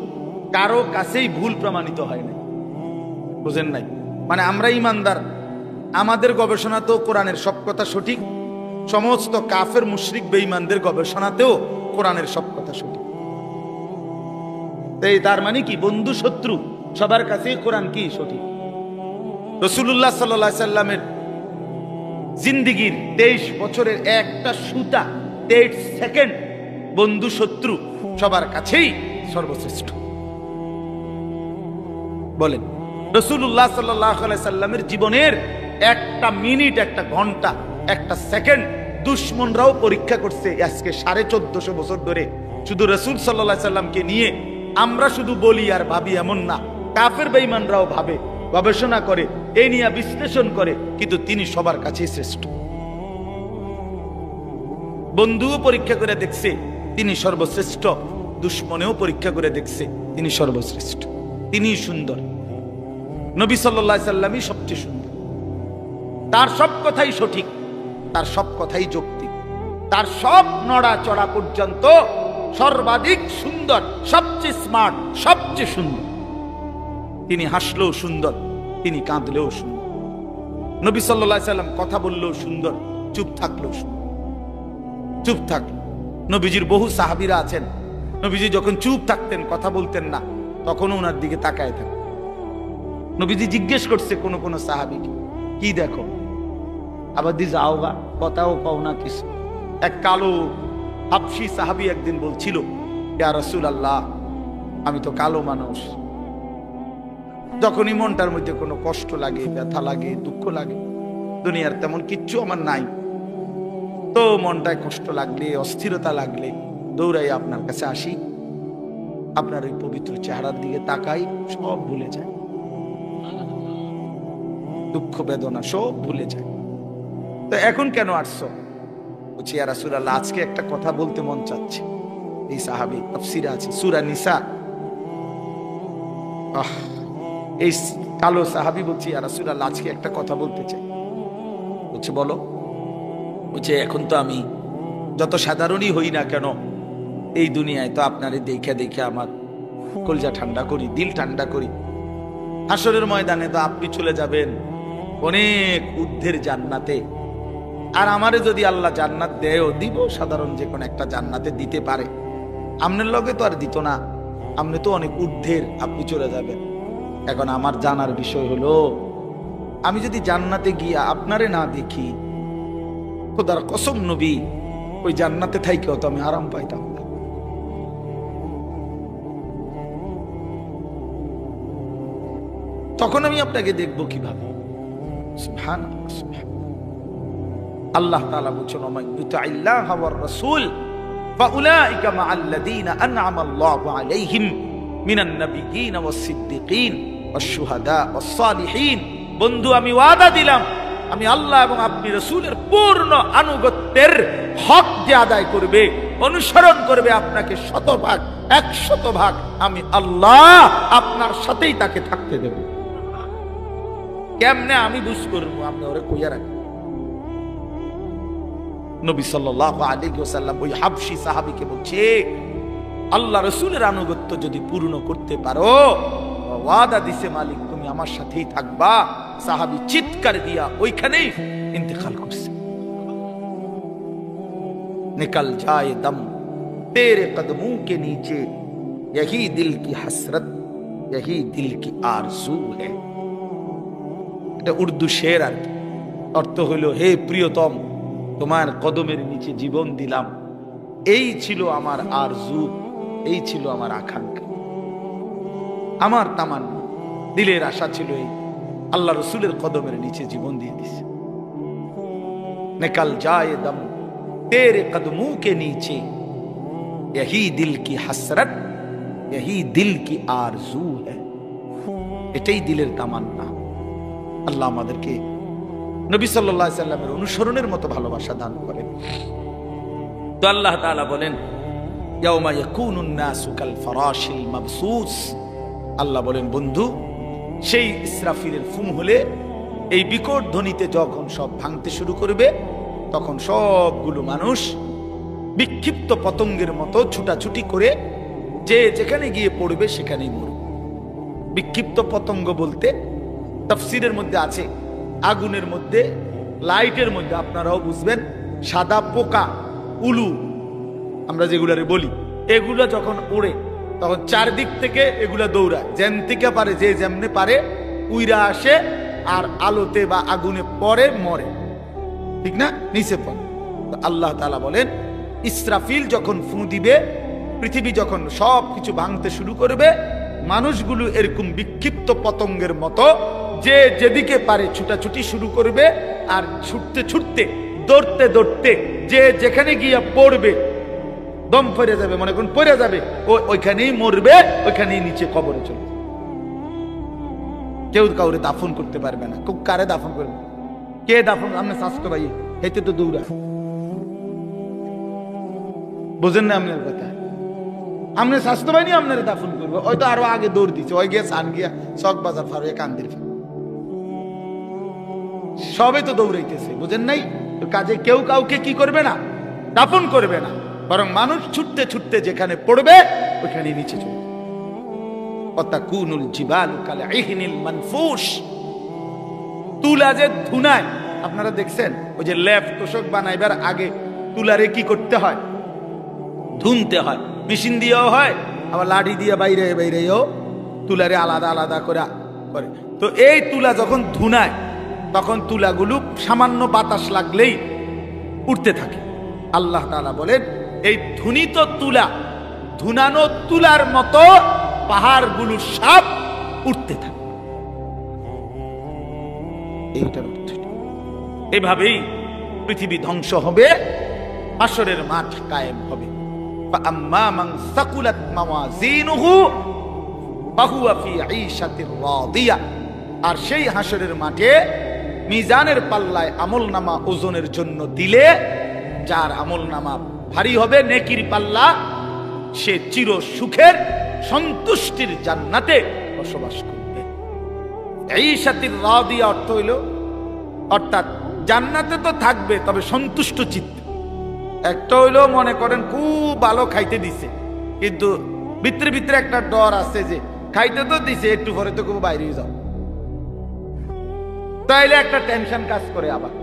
কারো কাছেই ভুল প্রমাণিত হয় না, বুঝেন নাই? মানে আমরা ইমানদার, আমাদের গবেষণা তো কোরআনের সব কথা সঠিক, সমস্ত কাফের মুশরিক বেঈমানদের গবেষণাতেও কোরআনের সব কথা সঠিক। তার মানে কি, বন্ধু শত্রু সবার কাছেই কোরআন কি সঠিক। রাসূলুল্লাহ সাল্লাল্লাহু আলাইহি সাল্লামের জিন্দেগীর 23 বছরের একটা সুতা, 23 সেকেন্ড বন্ধু শত্রু সবার কাছেই সর্বশ্রেষ্ঠ। বলেন, রাসূলুল্লাহ সাল্লাল্লাহু আলাইহি সাল্লামের জীবনের একটা মিনিট, একটা ঘন্টা, একটা সেকেন্ড দুশমনরাও পরীক্ষা করছে। আজকে 1450 বছর ধরে শুধু রাসূল সাল্লাল্লাহু আলাইহি সাল্লামকে নিয়ে আমরা শুধু বলি আর ভাবি এমন না, কাফের বেঈমানরাও ভাবে, গবেষণা করে, এই নিয়ে বিশ্লেষণ করে, কিন্তু তিনি সবার কাছেই শ্রেষ্ঠ। বন্ধুও পরীক্ষা করে দেখছে তিনি সর্বশ্রেষ্ঠ, দুশমনেও পরীক্ষা করে দেখছে তিনি সর্বশ্রেষ্ঠ, তিনি সুন্দর। নবী সাল্লাল্লাহু আলাইহি সাল্লামই সবচেয়ে সুন্দর। তার সব কথাই সঠিক, তার সব কথাই যৌক্তিক, তার সব নড়াচড়া পর্যন্ত সর্বাধিক সুন্দর, সবচেয়ে স্মার্ট, সবচেয়ে সুন্দর। তিনি হাসলেও সুন্দর, তিনি কাঁদলেও সুন্দর। নবী সাল্লাল্লাহু আলাইহি সাল্লাম কথা বললেও সুন্দর, চুপ থাকলেও সুন্দর। চুপ থাকল, নবীজির বহু সাহাবীরা আছেন, নবীজি যখন চুপ থাকতেন, কথা বলতেন না, তখনও ওনার দিকে তাকায় থাকতেন। নবীজি জিজ্ঞেস করছে কোন কোন সাহাবীকে, কি দেখো? আবার দি যাও গা, কথাও পাও না কিছু। এক কালো হাবশী সাহাবী একদিন বলছিল, ইয়া রাসূলুল্লাহ, আমি তো কালো মানুষ, যখনই মনটার মধ্যে কোনো কষ্ট লাগে, ব্যথা লাগে, দুঃখ লাগে, দুনিয়ার তেমন কিচ্ছু আমার নাই, তো মনটায় কষ্ট লাগলে, অস্থিরতা লাগলে দৌড়াই আপনার কাছে আসি, আপনার ওই পবিত্র চেহারার দিকে তাকাই, সব ভুলে যায়, দুঃখ বেদনা সব ভুলে যায়। তো এখন কেন আসছো? বলছি, ইয়া রাসূলুল্লাহ, আজকে একটা কথা বলতে মন চাচ্ছে। এই সাহাবী, তাফসীরে আছে সূরা নিসা, এই কালো সাহাবী বলছি, ইয়া রাসূলুল্লাহ, আজকে একটা কথা বলতে চাই। বলছে, বলো। বলছে, এখন তো আমি যত সাধারণই হই না কেন, এই দুনিয়ায় তো আপনারে দেখে দেখে আমার কলজা ঠান্ডা করি, দিল ঠান্ডা করি। হাসরের ময়দানে তো আপনি চলে যাবেন অনেক ঊর্ধ্বের জান্নাতে, আর আমারে যদি আল্লাহ জান্নাত দেয়ও, দিব সাধারণ যে কোনো একটা জান্নাতে দিতে পারে, আপনার লগে তো আর দিত না, আপনি তো অনেক ঊর্ধ্বের, আপনি চলে যাবেন। এখন আমার জানার বিষয় হলো, আমি যদি জান্নাতে গিয়া আপনারে না দেখি, খোদার কসম নবী, ওই জান্নাতে থাইকেও তো আমি আরাম পাইতাম না। তখন আমি আপনাকে দেখবো কিভাবে? সুবহানাল্লাহ, সুবহানাল্লাহ। আল্লাহ তাআলা বলেছেন, ওয়া মান ইউতি'আল্লাহা ওয়ার রাসূল ফাউলাইকা মা'আল্লাযীনা আন'আমা আল্লাহু আলাইহিম মিনান নাবিয়্যিনা ওয়াস সিদ্দীকিন ওয়াশ শুহাদা ওয়াস সালিহিন। বন্ধু, আমি ওয়াদা দিলাম আমি আল্লাহ এবং আপনি রাসূলের পূর্ণ আনুগত্যের হক যে আদায় করবে, অনুসরণ করবে আপনাকে 100% 100% আমি আল্লাহ আপনার সাথেই তাকে থাকতে দেব। কেমনে আমি বুঝ করবো? আপনি ওরে কইয়া রাখেন। নবী সাল্লাল্লাহু আলাইহি ওয়াসাল্লাম ওই হাবশী সাহাবীকে বলছে, আল্লাহ রাসূলের আনুগত্য যদি পূর্ণ করতে পারো, ওয়াদা দিছে মালিক তুমি আমার সাথেই থাকবা। সাহাবী চিৎকার দিয়া ওইখানেই ইন্তেকাল করছে। निकल जाए दम तेरे कदमों के नीचे, यही दिल की हसरत, यही दिल की आरज़ू है। এটা উর্দু শের আর কি। অর্থ হলো, হে প্রিয়তম, তোমার কদমের নিচে জীবন দিলাম, এই ছিল আমার আরজু, এই ছিল আমার আকাঙ্ক্ষা, আমার তামান্না, দিলের আশা ছিল এই, আল্লাহ রসুলের কদমের নিচে জীবন দিয়ে দিছে। নিকল যায় দম तेरे कदमों के नीचे, यही दिल की हसरत, यही दिल की आरजू है। এটাই দিলের তামান্না। আল্লাহ আমাদেরকে নবী সাল্লাল্লাহু আলাইহি সাল্লামের অনুসরণের মতো ভালোবাসা দান করেন। তো আল্লাহ তাআলা বলেন, ইয়াউমা ইয়াকুনুন নাসু কাল ফারাশিল মাবসুস। আল্লাহ বলেন, বন্ধু, সেই ইসরাফিলের ফুম হলে, এই বিকট ধ্বনিতে যখন সব ভাঙতে শুরু করবে, তখন সবগুলো মানুষ বিক্ষিপ্ত পতঙ্গের মতো ছুটাছুটি করে যে যেখানে গিয়ে পড়বে সেখানেই মরবে। বিক্ষিপ্ত পতঙ্গ বলতে তাফসীরের মধ্যে আছে, আগুনের মধ্যে, লাইটের মধ্যে, আপনারাও বুঝবেন, সাদা পোকা, উলু আমরা যেগুলারে বলি, এগুলা যখন ওড়ে তখন চারদিক থেকে এগুলা দৌড়ায়, যেন থেকে পারে, যে যেমনে পারে উইরা আসে আর আলোতে বা আগুনে পড়ে, মরে, ঠিক না, নিচে পড়ে। আল্লাহ তাআলা বলেন, ইসরাফিল যখন ফু দিবে, পৃথিবী যখন সব কিছু ভাঙতে শুরু করবে, মানুষগুলো এরকম বিক্ষিপ্ত পতঙ্গের মতো যে যেদিকে পারে ছুটাছুটি শুরু করবে, আর ছুটতে ছুটতে, দৌড়তে দৌড়তে যে যেখানে গিয়ে পড়বে, দম পড়ে যাবে, মনে করুন পড়ে যাবে, ওইখানেই মরবে, ওইখানেই নিচে কবরে চলে যাবে। কেউ কাউরে দাফন করতে পারবে না। কারে দাফন করবে? কে দাফন? আপনি স্বাস্থ্য ভাই হেঁটে তো দৌড়া, বোঝেন না আপনার কথা? আপনার স্বাস্থ্য বাহিনী আপনার দাফন করবে, ওই তো আরো আগে দৌড় দিচ্ছে, ওই গিয়ে সান গিয়া চক বাজার ফারুয়ে কান্দির সবে তো দৌড়াইতেছে, বুঝেন নাই? কাজে কেউ কাউকে কি করবে না, দাফন করবে না, বরং মানুষ ছুটতে ছুটতে যেখানে পড়বে ওইখানে নিচে চলে। ওয়াতাকুনুল জিবালু কাল ইহনিল মানফুশ। তুলা যে ধুনায়, আপনারা দেখছেন, ওই যে লেপ তোষক বানাইবার আগে তুলারে কি করতে হয়? ধুনতে হয়। মেশিন দিয়েও হয়, আবার লাঠি দিয়ে বাইরে বাইরেও তুলারে আলাদা আলাদা করে। তো এই তুলা যখন ধুনায়, তখন তুলাগুলো সামান্য বাতাস লাগলেই উঠতে থাকে। আল্লাহ তাআলা বলেন, এই ধুনিত তুলা, ধুনানো তুলার মতো পাহাড়গুলো সব উঠতে থাকে। এইটার এভাবেই পৃথিবী ধ্বংস হবে, হাসরের মাঠ কায়েম হবে। فأما من ثقلت موازينه فهو في عيشة راضية। আর সেই হাসরের মাঠে মিজানের পাল্লায় আমলনামা ওজনের জন্য দিলে, যার আমলনামা ভারী হবে, নেকির পাল্লা, সে চির সুখের সন্তুষ্টির জান্নাতে বসবাস করবে। ঈশাতির রাদিয়া অর্থ হইল, অর্থাৎ জান্নাতে তো থাকবে, তবে সন্তুষ্ট চিত্তে। একটা হইলো, মনে করেন খুব ভালো খাইতে দিছে, কিন্তু ভিতরে ভিতরে একটা ডর আছে যে খাইতে তো দিছে, একটু পরে তো খুব বাইরে যাও, তাইলে একটা টেনশন কাজ করে। আবার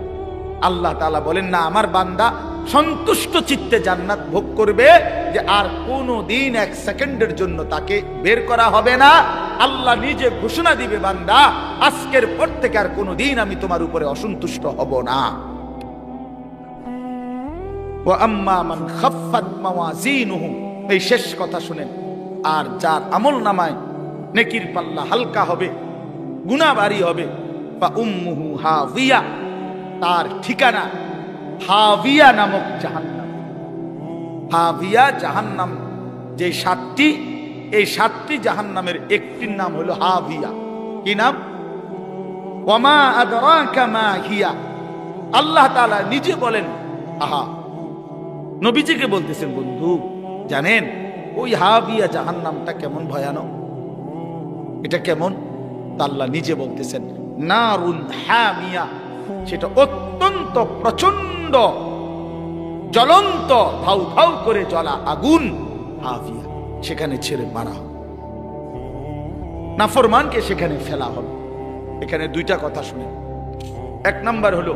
আল্লাহ তাআলা বলেন, না, আমার বান্দা সন্তুষ্ট চিত্তে জান্নাত ভোগ করবে, যে আর কোনো দিন এক সেকেন্ডের জন্য তাকে বের করা হবে না। আল্লাহ নিজে ঘোষণা দিবে, বান্দা, আজকের পর থেকে আর কোনো দিন আমি তোমার উপরে অসন্তুষ্ট হব না। ওয়াম্মা মান খাফফাত মাওয়াজিনুহু, এই শেষ কথা শুনেন, আর যার আমল নামায় নেকির পাল্লা হালকা হবে, গুনাহ ভারী হবে, ফা উম্মুহু হাবিয়া, তার ঠিকানা হাবিয়া নামক জাহান্নাম। হাবিয়া জাহান্নাম, যে সাতটি, এই সাতটি জাহান্নামের একটির নাম হলো হাবিয়া। কি নাম? ওয়ামা আদরাকা মা হিয়া, আল্লাহ তাআলা নিজে বলেন, আহা, নবীজিকে বলতেছেন, বন্ধু জানেন ওই হাবিয়া জাহান্নামটা কেমন ভয়ানক, এটা কেমন? আল্লাহ নিজে বলতেছেন নারুন হামিয়া, সেটা অত্যন্ত প্রচন্ড জ্বলন্ত ধাউ ধাউ করে জ্বলা আগুন, হাবিয়া, সেখানে ছেড়ে মারা হবে, নাফরমানকে সেখানে ফেলা হবে। এখানে দুইটা কথা শুনে, এক নাম্বার হলো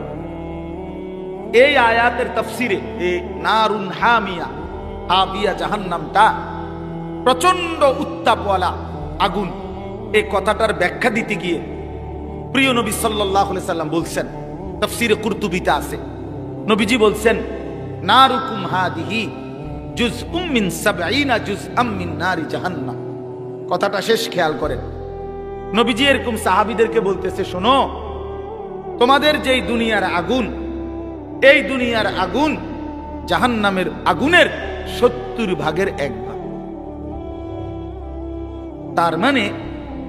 এই আয়াতের তাফসিরে এই নারুন হামিয়া, হাবিয়া জাহান্নামটা প্রচন্ড উত্তাপওয়ালা আগুন, এই কথাটার ব্যাখ্যা দিতে গিয়ে প্রিয় নবী সাল্লাল্লাহু আলাইহি সাল্লাম বলছেন, তাফসিরে কুরতুবিতে আছে, নবীজি বলছেন নারুকুম হাদিহি জুজউম মিন 70 জুজআম মিন নারি জাহান্নাম। কথাটা শেষ খেয়াল করেন, নবীজি এরকম সাহাবীদেরকে বলতেছে, শোনো, তোমাদের যেই দুনিয়ার আগুন, এই দুনিয়ার আগুন জাহান্নামের আগুনের 70 ভাগের 1 ভাগ। তার মানে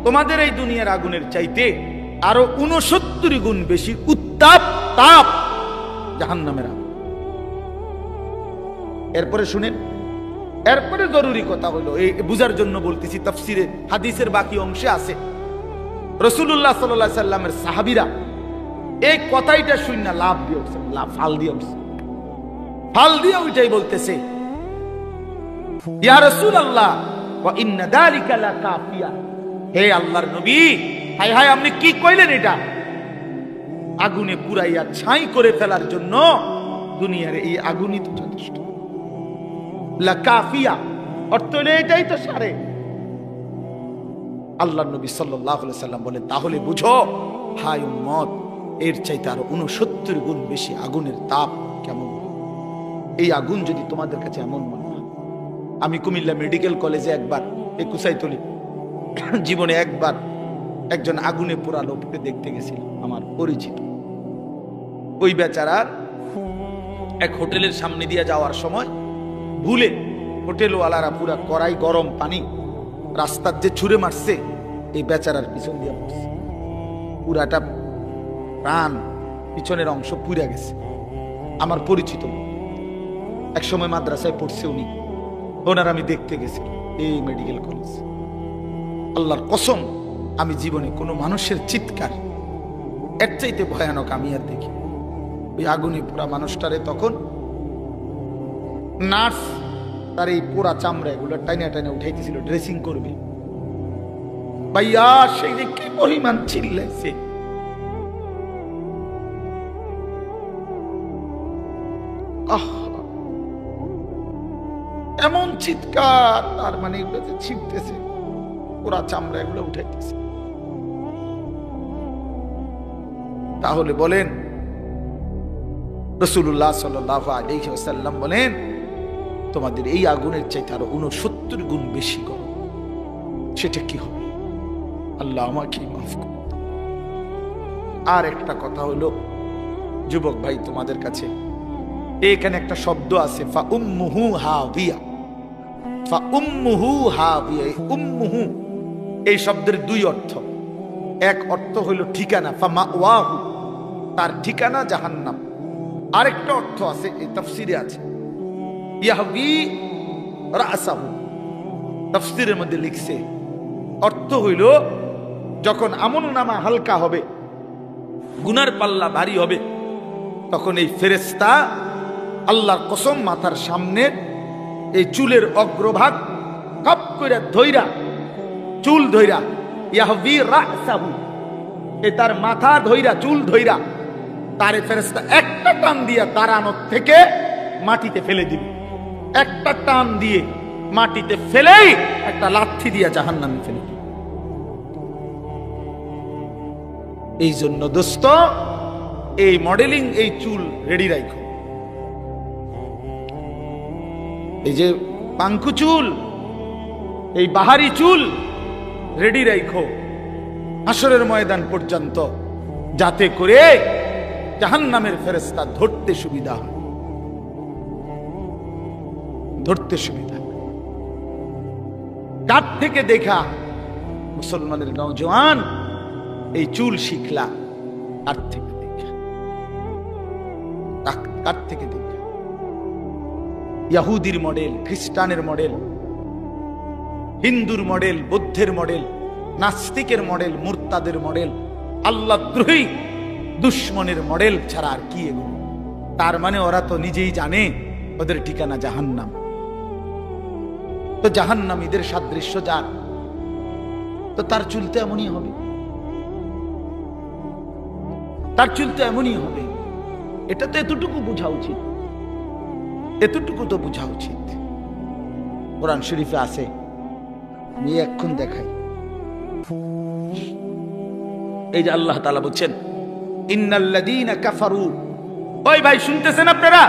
তোমাদের এই দুনিয়ার আগুনের চাইতে আরো 69 গুণ বেশি উত্তাপ তাপ জাহান্নামের আগুন। এরপরে শুনেন, এরপরে জরুরি কথা হলো, এই বুঝার জন্য বলতেছি, তাফসিরে হাদিসের বাকি অংশে আছে, রাসূলুল্লাহ সাল্লাল্লাহু আলাইহি সাল্লামের সাহাবীরা এই কথাইটা শুনে লাভ দিয়ে উঠছে, ফাল দিয়ে উঠছে, ফাল দিয়ে ওইটাই বলতেছে, ইয়া রাসূলুল্লাহ ওয়া ইন্না যালিকা লাকাফিয়া, হে আল্লাহর নবী, হায় হায় আপনি কি কইলেন? এটা আগুনে পুরাইয়া ছাই করে ফেলার জন্য দুনিয়ার এই আগুনই তো যথেষ্ট। লাকাফিয়া অর্থ হলো এটাই তো সারে। আল্লাহর নবী সাল্লাল্লাহু আলাইহি সাল্লাম বলেন, তাহলে বুঝো হায় উম্মত, এর চাইতে আরো 69 গুণ বেশি আগুনের তাপ কেমন। এই আগুন যদি তোমাদের কাছে এমন মনে হয়, আমি কুমিল্লা মেডিকেল কলেজে একবার, এই কুসাইতলি জীবনে একবার একজন আগুনে পোড়া লোককে দেখতে গেছিলাম, আমার পরিচিত। ওই বেচারার এক হোটেলের সামনে দিয়ে যাওয়ার সময় ভুলে হোটেলওয়ালারা পুরা কড়াই গরম পানি রাস্তার যে ছুঁড়ে মারছে, এই বেচারার পিছন দিয়ে পড়ছে, পুরাটা প্রাণ পিছনের অংশ পুড়ে গেছে। আমার পরিচিত এক সময় মাদ্রাসায় পড়ছে উনি, ওনার আমি দেখতে গেছি এই মেডিকেল কলেজ। আল্লাহর কসম, আমি জীবনে কোনো মানুষের চিৎকার এর চাইতে ভয়ানক আমি আর দেখি। ওই আগুনে পোড়া মানুষটারে তখন নার্স তার এই পোড়া চামড়া এগুলো টাইনা টাইনা উঠাইতেছিল, ড্রেসিং করবে। ভাইয়া সেই যে কি পরিমাণ চিল্লাইছে, এমন চিৎকার, তার মানে এগুলো যে ছিপতেছে, পোড়া চামড়া এগুলো উঠাইতেছে। তাহলে বলেন, রাসূলুল্লাহ সাল্লাল্লাহু আলাইহি ওয়াসাল্লাম বলেন, তোমাদের এই আগুনের চাইতে আরো 69 গুণ বেশি গরম, সেটা কি হবে? আল্লাহ আমাকে মাফ করুন। আর একটা কথা হলো, যুবক ভাই, তোমাদের কাছে এখানে একটা শব্দ আছে, ফা উম্মুহু হাবিয়া, ফা উম্মুহু হাবিয়া। উম্মুহু এই শব্দের দুই অর্থ, এক অর্থ হলো ঠিকানা, ফা মাওয়াহু, তার ঠিকানা জাহান্নাম। আরেকটা অর্থ আছে, এই তাফসিরে আছে, ইয়াহবি রাসাহু, তাফসিরের মধ্যে লিখছে, অর্থ হইল যখন আমলনামা হালকা হবে, গুনার পাল্লা ভারী হবে, তখন এই ফেরেশতা আল্লাহর কসম মাথার সামনে এই চুলের অগ্রভাগ কাপ করে ধইরা, চুল ধইরা, ইয়াহবি রাসাহু, এই তার মাথা ধইরা, চুল ধইরা, তারে ফেরেশতা একটা টান দিয়া দাঁড়ানোর থেকে মাটিতে ফেলে দিবে। একটা টান দিয়ে মাটিতে ফেলেই একটা লাথি দিয়া জাহান্নামে ফেলে দিবে। এই জন্য দোস্ত, এই মডেলিং, এই চুল রেডি রাখো। এই যে পাঙ্কু চুল, এই বাহারি চুল রেডি রাখো হাসরের ময়দান পর্যন্ত, যাতে করে জাহান্নামের ফেরেশতা ধরতে সুবিধা হয়, ধরতে সুবিধা। কার থেকে দেখা মুসলমানের নওজওয়ান এই চুল শিখলা, কার থেকে দেখা, কার থেকে দেখা? ইহুদির মডেল, খ্রিস্টানের মডেল, হিন্দুর মডেল, বৌদ্ধের মডেল, নাস্তিকের মডেল, মুরতাদের মডেল, আল্লাহদ্রোহী দুশ্মনের মডেল ছাড়া আর কি এগুলো? তার মানে ওরা তো নিজেই জানে ওদের ঠিকানা জাহান্নাম। তো জাহান্নামীদের সাদৃশ্য যার, তো তার চুলতে এমনই হবে, তার চুলতে এমনই হবে। এটা তো এতটুকু বোঝা উচিত, এতটুকু তো বোঝা উচিত। কোরআন শরীফে আছে, আমি এখন দেখাই। এই যে আল্লাহ তাআলা বলছেন ইন্নাল্লাযীনা কাফারু, ওই ভাই শুনতেছেন আপনারা?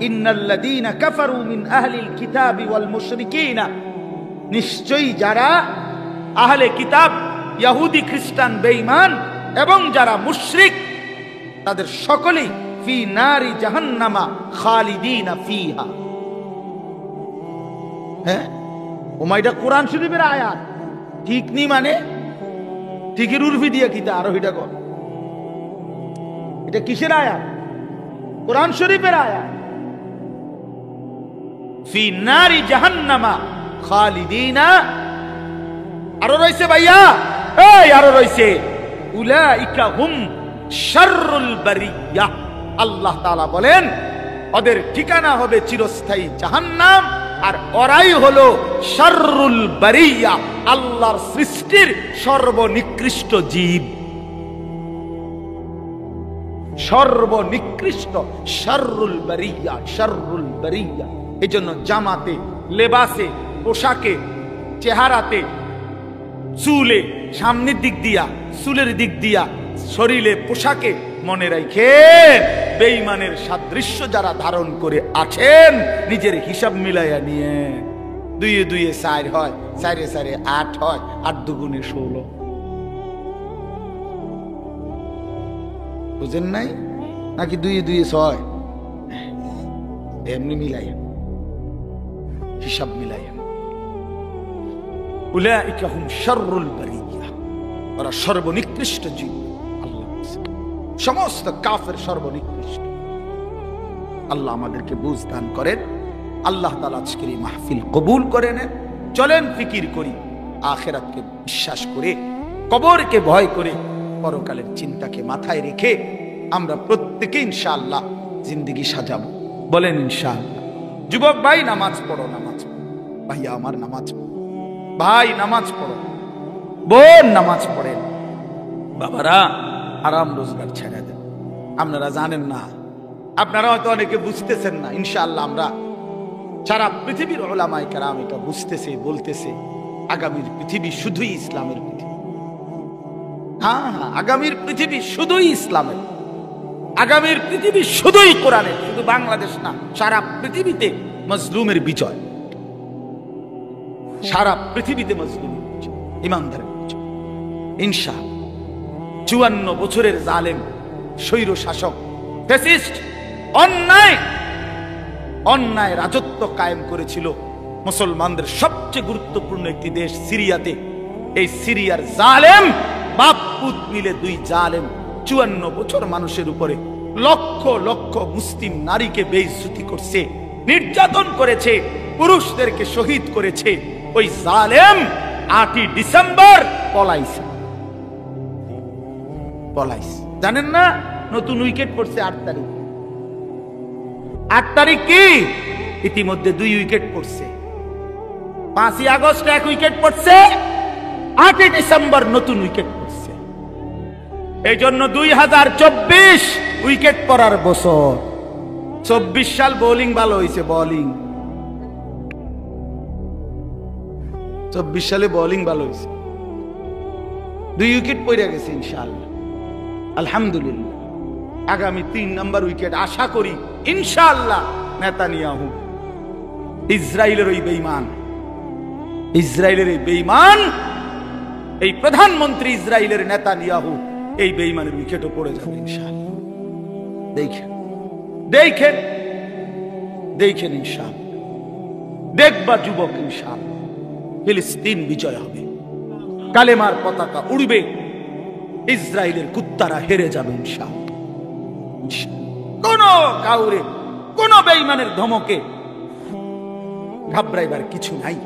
ইন্নাল্লাযীনা কাফারু মিন আহলিল কিতাবি ওয়াল মুশরিকিনা, নিশ্চয়ই যারা আহলে কিতাব, ইহুদি খ্রিস্টান বেঈমান এবং যারা মুশরিক, তাদের সকলেই ফি নারি জাহান্নামা খালিদিনা ফিহা। হ্যাঁ, ওমাইটা কোরআন শরীফের আয়াত, ঠিক নি মানে ঠিকের উর্ফি দিয়ে কিতা আরো এটা কর। এটা কিসের আয়াত? কোরআন শরীফের আয়াত। ফি নারি জাহান্নামা খালিদিনা, আরো রইছে ভাইয়া, এই আরো রইছে উলাইকা হুম শাররুল বারিয়া। আল্লাহ তাআলা বলেন ওদের ঠিকানা হবে চিরস্থায়ী জাহান্নাম, আর ওরাই হলো শাররুল বারিয়া, আল্লাহর সৃষ্টির সর্বনিকৃষ্ট জীব, সর্বনিকৃষ্ট শাররুল বারিয়া, শাররুল বারিয়া। এজন্য জামাতে, লেবাসে, পোশাকে, চেহারাতে, চুলে, সামনের দিক দিয়া, চুলের দিক দিয়া, শরীরে, পোশাকে মনে রাখেন বেঈমানের সাদৃশ্য যারা ধারণ করে আছেন, নিজের হিসাব মিলাইয়া নিয়ে। দুইয়ে দুইয়ে 4 হয়, 4-এ 4-এ 8 হয়, 8 দুগুণে 16। বুঝেন নাই নাকি? 2-এ 2-এ 6, এমনি মিলাইয়া, হিসাব মিলাইয়া। উলাইকা হুম শাররুল বারিয়া, ওরা সর্বনিকৃষ্ট জীব। আল্লাহ সমস্ত কাফের সর্বনিকৃষ্ট। আল্লাহ আমাদেরকে বুঝ দান করেন। আল্লাহ তাআলা আজকের এই মাহফিল কবুল করে নেন। চলেন ফিকির করি, আখিরাতকে বিশ্বাস করে, কবরকে ভয় করে, পরকালের চিন্তাকে মাথায় রেখে আমরা প্রত্যেকে ইনশাআল্লাহ জিন্দেগি সাজাবো। বলেন ইনশাআল্লাহ। যুবক ভাই নামাজ পড়ো, নামাজ পড়ো। ভাইয়া আমার নামাজ পড়ো, ভাই নামাজ পড়ো, বোন নামাজ পড়েন। বাবারা আরাম রোজগার ছেড়ে দেন। আপনারা জানেন না, আপনারা হয়তো অনেকে বুঝতেছেন না। ইনশাআল্লাহ আমরা সারা পৃথিবীর উলামায়ে কেরাম এটা বুঝতেছে, বলতেছে আগামীর পৃথিবী শুধুই ইসলামের পৃথিবী। হ্যাঁ হ্যাঁ, আগামীর পৃথিবী শুধুই ইসলামের, আগামীর পৃথিবী শুধুই কোরআনের। শুধু বাংলাদেশ না, সারা পৃথিবীতে মজলুমের বিজয়, সারা পৃথিবীতে মজলুমের বিজয়, ইমানদারের বিজয় ইনশাআল্লাহ। 54 বছরের জালেম স্বৈর শাসক, ফ্যাসিস্ট, অন্যায় রাজত্ব কায়েম করেছিল মুসলমানদের সবচেয়ে গুরুত্বপূর্ণ একটি দেশ সিরিয়াতে। এই সিরিয়ার জালেম বাপ পুত মিলে, 2 জালেম 54 বছর মানুষের উপরে লক্ষ লক্ষ মুসলিম নারীকে বেইজ্জতি করছে, নির্যাতন করেছে, পুরুষদেরকে শহীদ করেছে। ওই জালেম 8ই ডিসেম্বর পলাইছে। জানেন না? নতুন উইকেট পড়ছে 8 তারিখ। 8 তারিখ কি? ইতিমধ্যে 2 উইকেট পড়ছে। 5ই আগস্ট 1 উইকেট পড়ছে, 8ই ডিসেম্বর নতুন উইকেট পড়ছে। এই জন্য 2024 উইকেট পড়ার বছর। 24 সাল বোলিং ভালো হয়েছে, বোলিং 24 সালে বোলিং ভালো হয়েছে, 2 উইকেট পড়ে গেছে ইনশাআল্লাহ, আলহামদুলিল্লাহ। আগামী 3 নম্বর উইকেট আশা করি ইনশাআল্লাহ নেতানিয়াহু, ইসরায়েলের ওই বেঈমান, ইসরায়েলের এই বেঈমান, এই প্রধানমন্ত্রী ইসরায়েলের নেতানিয়াহু, এই বেঈমানের উইকেটও পড়ে যাবে ইনশাআল্লাহ। দেখেন দেখেন দেখেন ইনশাআল্লাহ, দেখবা যুবক ইনশাআল্লাহ ফিলিস্তিন বিজয় হবে, কালেমার পতাকা উড়বে, ইসরায়েলের কুত্তারা হেরে যাবে ইনশাআল্লাহ। কোন কাউরে কোন বেঈমানের ধমকে ঘাবড়াইবার কিছু নাই।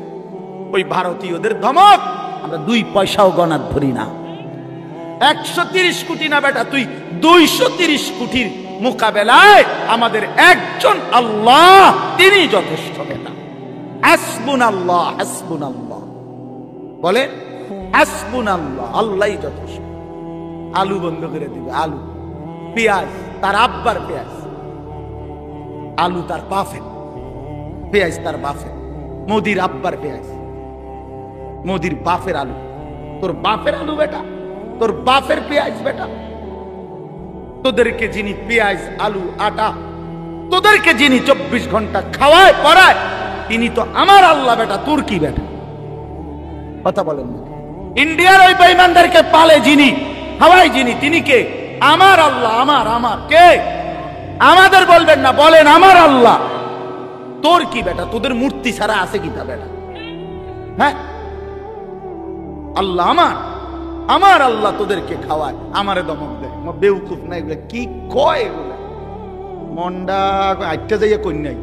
ওই ভারতীয়দের ধমক আমরা 2 পয়সাও গণাত ধরি না। 130 কোটি না বেটা, তুই 230 কোটির মোকাবেলায় আমাদের একজন আল্লাহ, তিনি যথেষ্ট বেটা। হাসবুনাল্লাহ হাসবুনাল্লাহ বলে, হাসবুনাল্লাহ, আল্লাহই যথেষ্ট। আলু বন্ধ করে দিবে, আলু পেঁয়াজ তার আব্বার পেঁয়াজ, আলু তার বাপের পেঁয়াজ, তার বাপের মোদির আব্বার পেঁয়াজ, মোদির বাপের আলু। তোর বাপের আলু বেটা, তোর বাপের পেঁয়াজ বেটা। তোদেরকে যিনি পেঁয়াজ আলু আটা তোদেরকে যিনি 24 ঘন্টা খাওয়ায় পড়ায়, তিনি তো আমার আল্লাহ বেটা। তোর কি বেটা? কথা বলেন না। ইন্ডিয়ার ওই বেঈমানদেরকে পালে যিনি, খাওয়ায় যিনি, তিনি কে? আমার আল্লাহ। আমার কে? আমাদের বলবেন না, বলেন আমার আল্লাহ। তোর কি বেটা? তোদের মূর্তি ছাড়া আছে কি তা বেটা? হ্যাঁ, আল্লাহ আমার আল্লাহ তোদেরকে খাওয়ায়, আমারে দমক দেয়। বেউকুফ না এগুলা, কি কয় এগুলা? মন্ডা আটটা যাইয়া কই নাই।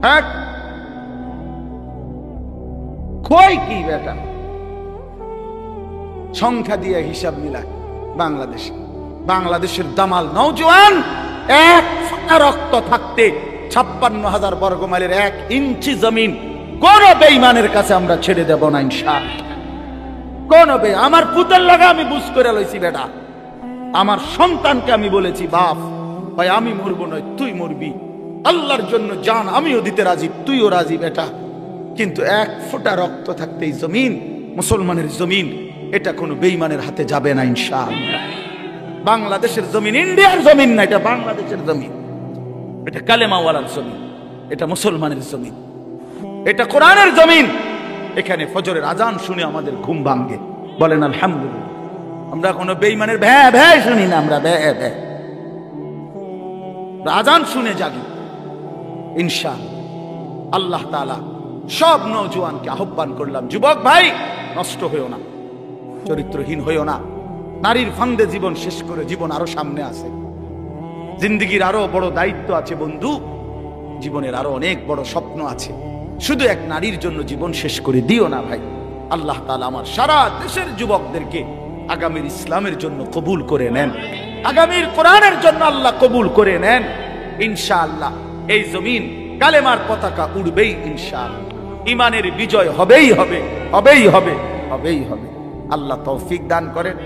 হ্যাঁ, কয় কি বেটা? সংখ্যা দিয়ে হিসাব মিলায় বাংলাদেশের দামাল নওজোয়ান 1 ফোঁটা রক্ত থাকতে 56,000 বর্গ মাইলের 1 ইঞ্চি জমিন কোন বেঈমানের কাছে আমরা ছেড়ে দেব না ইনশাআল্লাহ। কোন আমার পুতের লাগা আমি বুঝ করে লইছি বেটা। আমার সন্তানকে আমি বলেছি, বাপ ভাই আমি মরবো নয়, তুই মরবি, আল্লাহর জন্য জান আমিও দিতে রাজি, তুইও রাজি বেটা। কিন্তু 1 ফোঁটা রক্ত থাকতে এই জমিন, মুসলমানের জমিন, এটা কোনো বেঈমানের হাতে যাবে না ইনশাআল্লাহ। বাংলাদেশের জমিন ইন্ডিয়ার জমিন না, এটা বাংলাদেশের জমিন, এটা কালেমাওয়ালার জমিন, এটা মুসলমানের জমিন, এটা কোরআনের জমিন। এখানে ফজরের আজান শুনে আমাদের ঘুম ভাঙে, বলেন আলহামদুলিল্লাহ। আমরা কোনো বেঈমানের ভ্যা ভ্যা শুনি না, আমরা ভ্যা ভ্যা, আজান শুনে জাগি ইনশাআল্লাহ। আল্লাহ তাআলা সব নওজোয়ানকে আহ্বান করলাম, যুবক ভাই নষ্ট হইও না, চরিত্রহীন হইও না। নারীর ফান্দে জীবন শেষ করে জীবন আরো সামনে আছে, জিন্দেগির আরো বড় দায়িত্ব আছে বন্ধু, জীবনের আরো অনেক বড় স্বপ্ন আছে। শুধু এক নারীর জন্য জীবন শেষ করে দিও না ভাই। আল্লাহ তাআলা আমার সারা দেশের যুবকদেরকে আগামীর ইসলামের জন্য কবুল করে নেন, আগামীর কোরআনের জন্য আল্লাহ কবুল করে নেন ইনশাআল্লাহ। এই জমিন কালেমার পতাকা উড়বেই ইনশাআল্লাহ, ঈমানের বিজয় হবেই হবে, হবেই হবে, হবেই হবে। আল্লাহ তৌফিক দান করেন।